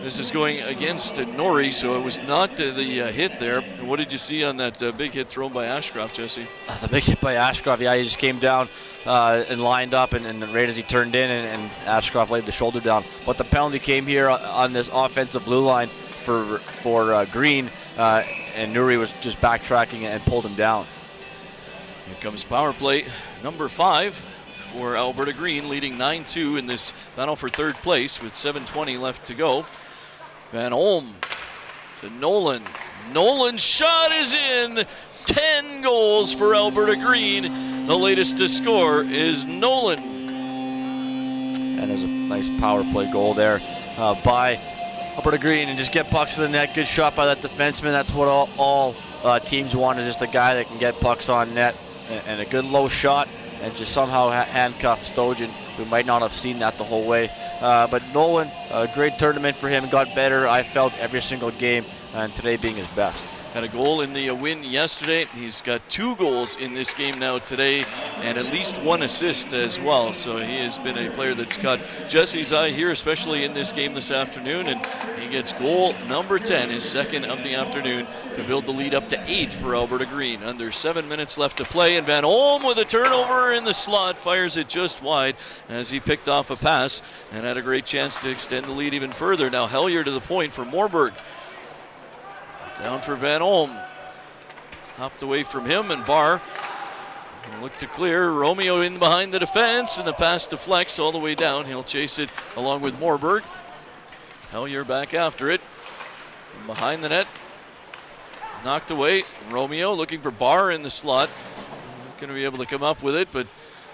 This is going against Norrie, so it was not the hit there. What did you see on that big hit thrown by Ashcroft, Jesse? The big hit by Ashcroft, yeah, he just came down and lined up, and right as he turned in, and Ashcroft laid the shoulder down. But the penalty came here on this offensive blue line for Green, and Norrie was just backtracking and pulled him down. Here comes power play number 5 for Alberta Green, leading 9-2 in this battle for third place with 7:20 left to go. Van Olm to Nolan. Nolan's shot is in. 10 goals for Alberta Green. The latest to score is Nolan. And there's a nice power play goal there by Alberta Green, and just get pucks to the net. Good shot by that defenseman. That's what all teams want, is just a guy that can get pucks on net, and a good low shot, and just somehow handcuff Stojan, who might not have seen that the whole way. But Nolan, a great tournament for him, got better, I felt, every single game, and today being his best. Had a goal in the win yesterday. He's got 2 goals in this game now today, and at least 1 assist as well. So he has been a player that's caught Jesse's eye here, especially in this game this afternoon. And he gets goal number 10, his second of the afternoon, to build the lead up to 8 for Alberta Green. Under 7 minutes left to play, and Van Olm with a turnover in the slot fires it just wide as he picked off a pass and had a great chance to extend the lead even further. Now Hellier to the point for Moorburg. Down for Van Olm. Hopped away from him, and Barr look to clear. Romeo in behind the defense, and the pass deflects all the way down. He'll chase it along with Moorburg. Hellier back after it. From behind the net. Knocked away. Romeo looking for Barr in the slot. Not going to be able to come up with it, but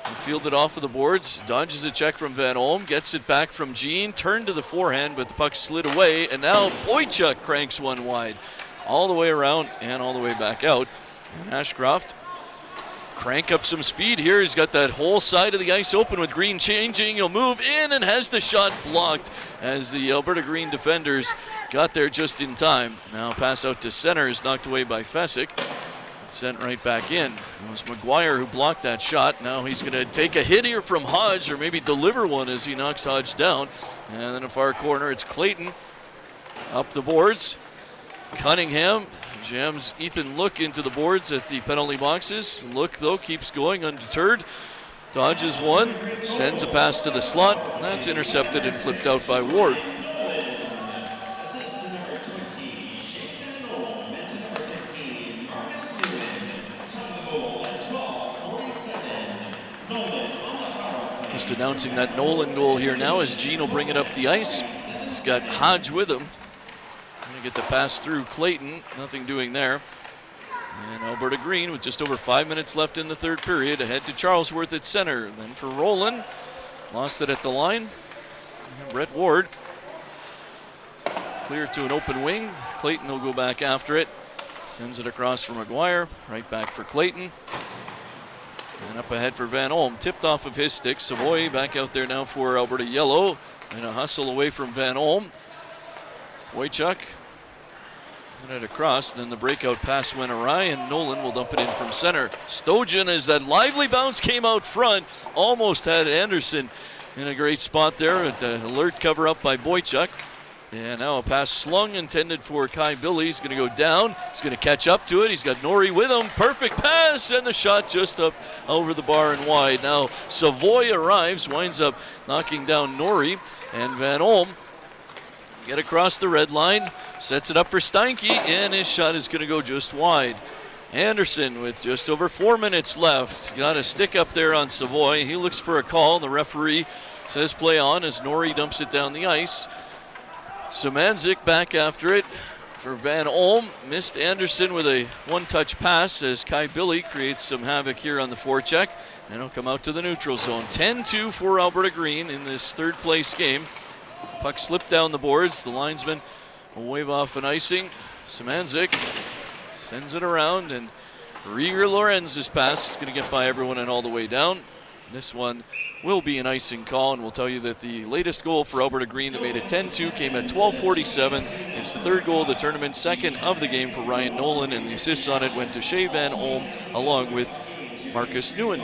he fielded off of the boards. Dodges a check from Van Olm. Gets it back from Jean. Turned to the forehand, but the puck slid away, and now Boychuk cranks one wide. All the way around and all the way back out. And Ashcroft crank up some speed here. He's got that whole side of the ice open with Green changing. He'll move in and has the shot blocked as the Alberta Green defenders got there just in time. Now pass out to center is knocked away by Fesic. Sent right back in. It was Maguire who blocked that shot. Now he's going to take a hit here from Hodge, or maybe deliver one as he knocks Hodge down. And then a far corner, it's Clayton up the boards. Cunningham jams Ethan Look into the boards at the penalty boxes. Look, though, keeps going undeterred. Dodges one, sends a pass to the slot. That's intercepted and flipped out by Ward. Just announcing that Nolan goal here now as Jean will bring it up the ice. He's got Hodge with him. Get the pass through Clayton, nothing doing there. And Alberta Green with just over 5 minutes left in the third period, ahead to Charlesworth at center. And then for Roland, lost it at the line. And Brett Ward, clear to an open wing. Clayton will go back after it. Sends it across for Maguire, right back for Clayton. And up ahead for Van Olm, tipped off of his stick. Savoy back out there now for Alberta Yellow. And a hustle away from Van Olm. Boychuk. It across, then the breakout pass went awry, and Nolan will dump it in from center. Stojan, as that lively bounce came out front, almost had Anderson in a great spot there, with the alert cover up by Boychuk. And now a pass slung, intended for Kai Billy. He's going to go down. He's going to catch up to it. He's got Norrie with him. Perfect pass, and the shot just up over the bar and wide. Now Savoy arrives, winds up knocking down Norrie, and Van Olm get across the red line, sets it up for Steinke, and his shot is going to go just wide. Anderson with just over 4 minutes left. Got a stick up there on Savoy. He looks for a call. The referee says play on as Norrie dumps it down the ice. Szymanczyk back after it for Van Olm. Missed Anderson with a one-touch pass as Kai Billy creates some havoc here on the forecheck. And he'll come out to the neutral zone. 10-2 for Alberta Green in this third place game. Puck slipped down the boards. The linesman will wave off an icing. Szymanczyk sends it around, and Rieger Lorenz's pass is going to get by everyone and all the way down. This one will be an icing call, and we'll tell you that the latest goal for Alberta Green that made it 10-2 came at 12:47. It's the third goal of the tournament, second of the game for Ryan Nolan, and the assists on it went to Shea Van Olm along with Marcus Newand.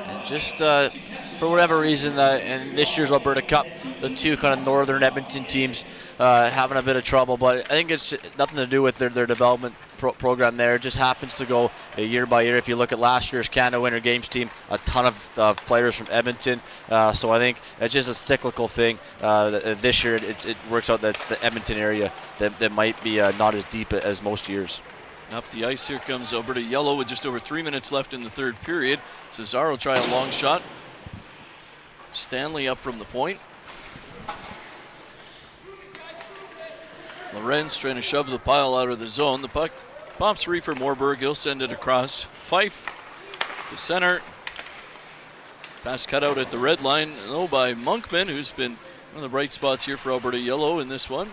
And just for whatever reason, in this year's Alberta Cup, the two kind of northern Edmonton teams having a bit of trouble, but I think it's nothing to do with their development program there. It just happens to go year by year. If you look at last year's Canada Winter Games team, a ton of players from Edmonton. So I think it's just a cyclical thing. This year it works out that it's the Edmonton area that might be not as deep as most years. Up the ice, here comes Alberta Yellow with just over 3 minutes left in the third period. Cesaro try a long shot. Stanley up from the point. Lorenz trying to shove the pile out of the zone. The puck pops free for Moorburg. He'll send it across. Fife to center. Pass cut out at the red line, though, by Monkman, who's been one of the bright spots here for Alberta Yellow in this one.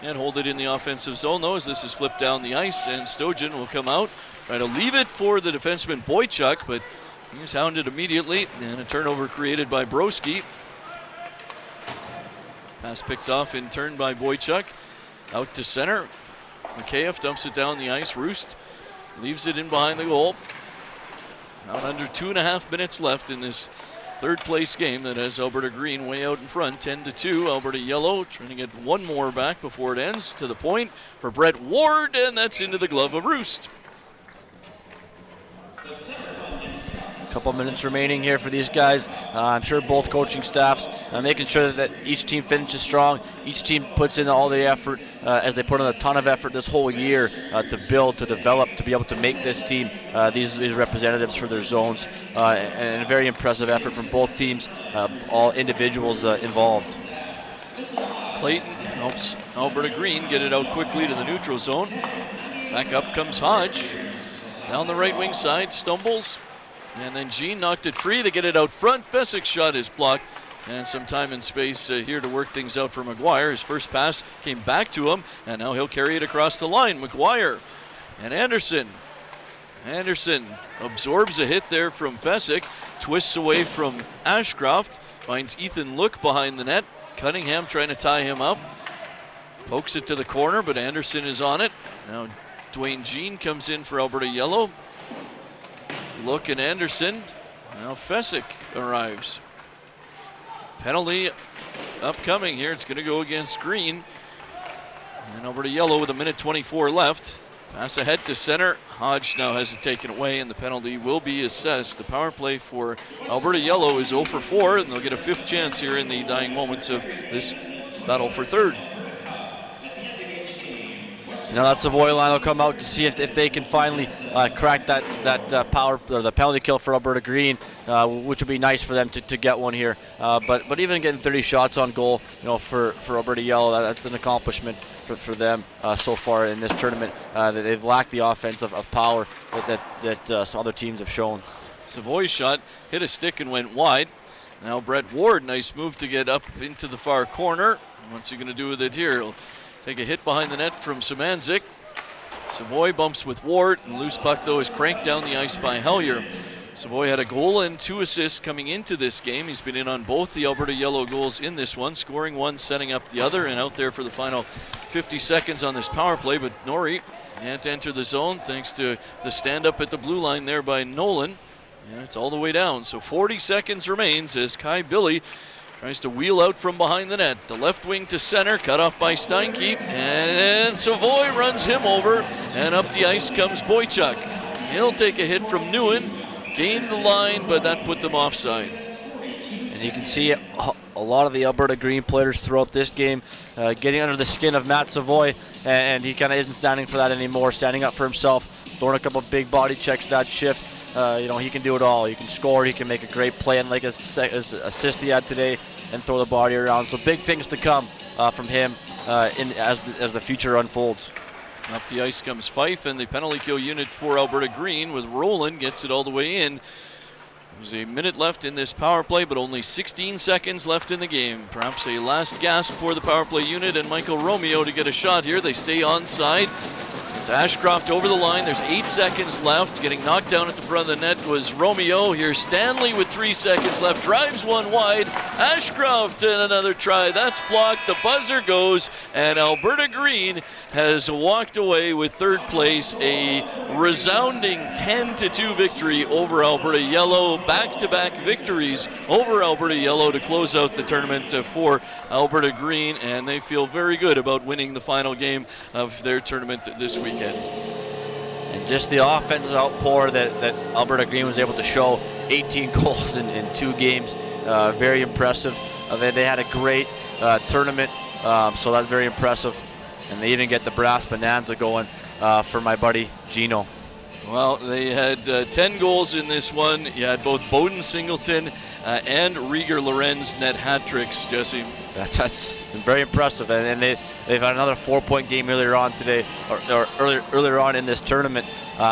And hold it in the offensive zone, though, as this is flipped down the ice, and Stojan will come out. Try to leave it for the defenseman Boychuk, but he's hounded immediately, and a turnover created by Broski. Pass picked off in turn by Boychuk. Out to center. Mikheyev dumps it down the ice. Roost leaves it in behind the goal. Now under 2.5 minutes left in this third place game that has Alberta Green way out in front, 10-2. Alberta Yellow trying to get one more back before it ends. To the point for Brett Ward, and that's into the glove of Roost. Couple minutes remaining here for these guys. I'm sure both coaching staffs making sure that each team finishes strong. Each team puts in all the effort as they put in a ton of effort this whole year to build, to develop, to be able to make this team these representatives for their zones. And a very impressive effort from both teams, all individuals involved. Clayton helps Alberta Green get it out quickly to the neutral zone. Back up comes Hodge. Down the right wing side, stumbles. And then Jean knocked it free. They get it out front. Fesic's shot is blocked. And some time and space here to work things out for Maguire. His first pass came back to him, and now he'll carry it across the line. Maguire and Anderson. Anderson absorbs a hit there from Fesic. Twists away from Ashcroft. Finds Ethan Look behind the net. Cunningham trying to tie him up. Pokes it to the corner, but Anderson is on it. Now Dwayne Jean comes in for Alberta Yellow. Look and Anderson. Now Fesic arrives. Penalty upcoming here. It's going to go against Green. And Alberta Yellow with 1:24 left. Pass ahead to center. Hodge now has it taken away, and the penalty will be assessed. The power play for Alberta Yellow is 0 for 4, and they'll get a fifth chance here in the dying moments of this battle for third. Now that Savoy line will come out to see if they can finally crack that power or the penalty kill for Alberta Green, which would be nice for them to get one here. But even getting 30 shots on goal, for Alberta Yellow, that's an accomplishment for them so far in this tournament. That they've lacked the offensive of power that some other teams have shown. Savoy's shot hit a stick and went wide. Now Brett Ward, nice move to get up into the far corner. What's he going to do with it here? He'll take a hit behind the net from Szymanczyk. Savoy bumps with Ward, and loose puck, though, is cranked down the ice by Hellier. Savoy had a goal and 2 assists coming into this game. He's been in on both the Alberta Yellow goals in this one, scoring one, setting up the other, and out there for the final 50 seconds on this power play. But Norrie can't enter the zone thanks to the stand-up at the blue line there by Nolan. And it's all the way down. So 40 seconds remains as Kai Billy tries to wheel out from behind the net. The left wing to center, cut off by Steinke. And Savoy runs him over, and up the ice comes Boychuk. He'll take a hit from Newand, gained the line, but that put them offside. And you can see a lot of the Alberta Green players throughout this game getting under the skin of Matt Savoy, and he kind of isn't standing for that anymore, standing up for himself, throwing a couple big body checks that shift. He can do it all. He can score, he can make a great play, and like his assist he had today, and throw the body around. So big things to come from him as the future unfolds. Up the ice comes Fife, and the penalty kill unit for Alberta Green with Roland gets it all the way in. There's a minute left in this power play, but only 16 seconds left in the game. Perhaps a last gasp for the power play unit and Michael Romeo to get a shot here. They stay onside. It's Ashcroft over the line. There's 8 seconds left. Getting knocked down at the front of the net was Romeo. Here's Stanley with 3 seconds left. Drives one wide. Ashcroft and another try. That's blocked. The buzzer goes, and Alberta Green has walked away with third place. A resounding 10-2 victory over Alberta Yellow. Back-to-back victories over Alberta Yellow to close out the tournament for Alberta Green, and they feel very good about winning the final game of their tournament this weekend. And just the offensive outpour that Alberta Green was able to show, 18 goals in 2 games, very impressive. They had a great tournament, so that's very impressive. And they even get the brass bonanza going for my buddy Gino. Well, they had 10 goals in this one. You had both Bowden, Singleton, and Rieger Lorenz net hat tricks, Jesse. That's very impressive, and they've had another 4-point game earlier on today, or earlier on in this tournament.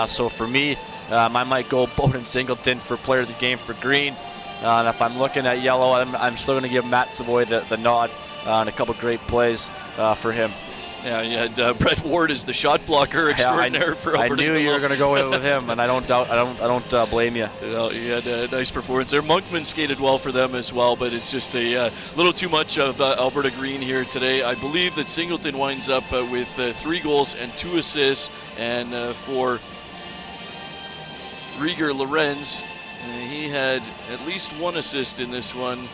So for me, I might go Bowden Singleton for player of the game for Green. And if I'm looking at Yellow, I'm still going to give Matt Savoy the nod on a couple great plays for him. Yeah, you had Brett Ward as the shot blocker extraordinaire for Alberta. I knew you were going to go with him, and I don't blame you. He had a nice performance there. Monkman skated well for them as well, but it's just a little too much of Alberta Green here today. I believe that Singleton winds up with 3 goals and 2 assists, and for Rieger Lorenz, he had at least 1 assist in this one.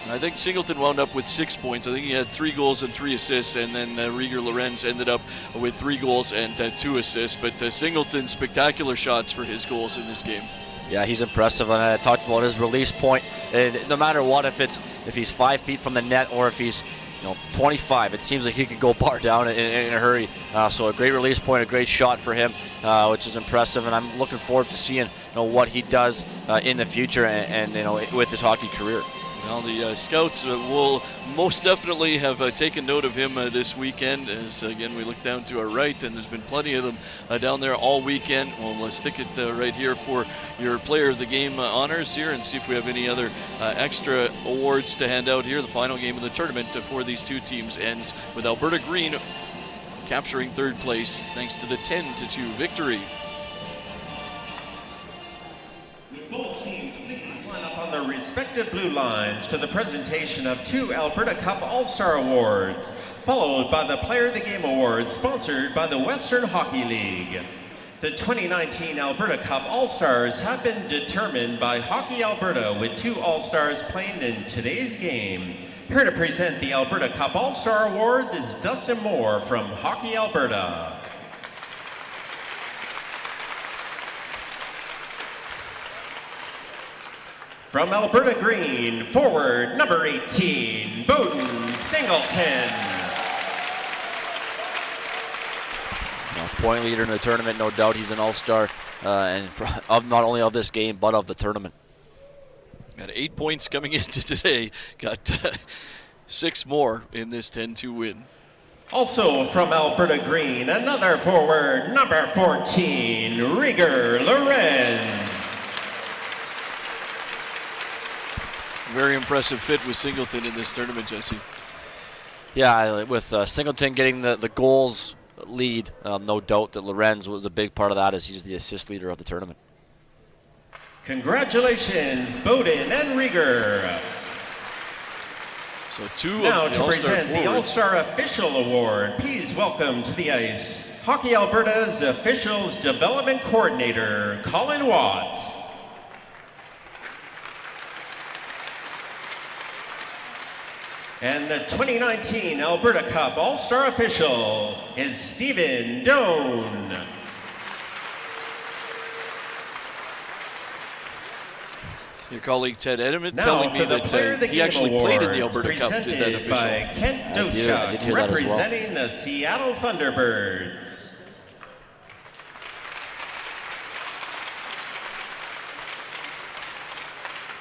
I think Singleton wound up with 6 points. I think he had 3 goals and 3 assists, and then Rieger Lorenz ended up with 3 goals and 2 assists. But Singleton, spectacular shots for his goals in this game. Yeah, he's impressive, and I talked about his release point. And no matter what, if he's 5 feet from the net or if he's 25, it seems like he could go bar down in a hurry. So a great release point, a great shot for him, which is impressive. And I'm looking forward to seeing what he does in the future and with his hockey career. Well, the scouts will most definitely have taken note of him this weekend, as again we look down to our right, and there's been plenty of them down there all weekend. We'll stick it right here for your player of the game honors here, and see if we have any other extra awards to hand out here. The final game of the tournament for these 2 teams ends with Alberta Green capturing 3rd place thanks to the 10-2 victory. Both teams please line up on their respective blue lines for the presentation of 2 Alberta Cup All-Star Awards, followed by the Player of the Game Awards sponsored by the Western Hockey League. The 2019 Alberta Cup All-Stars have been determined by Hockey Alberta, with 2 All-Stars playing in today's game. Here to present the Alberta Cup All-Star Awards is Dustin Moore from Hockey Alberta. From Alberta Green, forward number 18, Bowden Singleton. Point leader in the tournament, no doubt. He's an all-star, and not only of this game, but of the tournament. Got 8 points coming into today. Got 6 more in this 10-2 win. Also from Alberta Green, another forward, number 14, Rieger Lorenz. Very impressive fit with Singleton in this tournament, Jesse. Yeah, with Singleton getting the goals lead, no doubt that Lorenz was a big part of that, as he's the assist leader of the tournament. Congratulations, Bowden and Rieger. So 2 now of the to All-Star present forwards. the All-Star Official Award, please welcome to the ice Hockey Alberta's Officials Development Coordinator, Colin Watt. And the 2019 Alberta Cup All-Star Official is Stephen Doan. Your colleague Ted Edelman Now telling me for the Player of the that he Game actually played in the Awards, Alberta Cup, did that presented official. by Kent I did hear Dochuk, that as well. representing the Seattle Thunderbirds.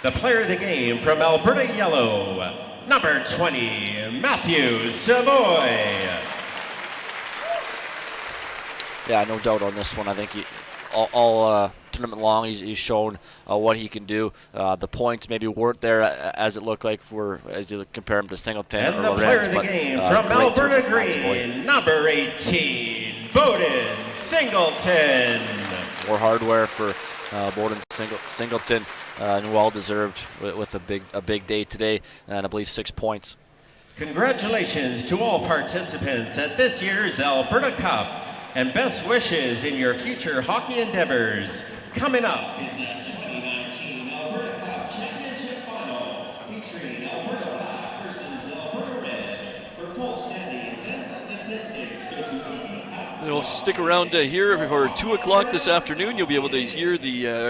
The Player of the Game from Alberta Yellow, number 20, Matthew Savoy. Yeah, no doubt on this one. I think all tournament long, he's shown what he can do. The points maybe weren't there as it looked like as you compare him to Singleton And or the Lorenz, Player of the but, Game from great Alberta tournament from Green, number 18, Bowden Singleton. More hardware for Bowden Singleton, and well deserved with a big day today, and I believe 6 points. Congratulations to all participants at this year's Alberta Cup, and best wishes in your future hockey endeavors. Coming up is the 2019 Alberta Cup Championship Final, featuring Alberta Black versus Alberta Red. For full standings and statistics, go to Stick around here for 2 o'clock this afternoon. You'll be able to hear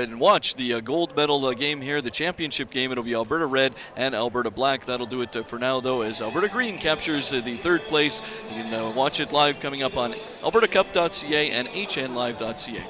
and watch the gold medal game here, the championship game. It'll be Alberta Red and Alberta Black. That'll do it for now, though, as Alberta Green captures the 3rd place. You can watch it live coming up on albertacup.ca and hnlive.ca.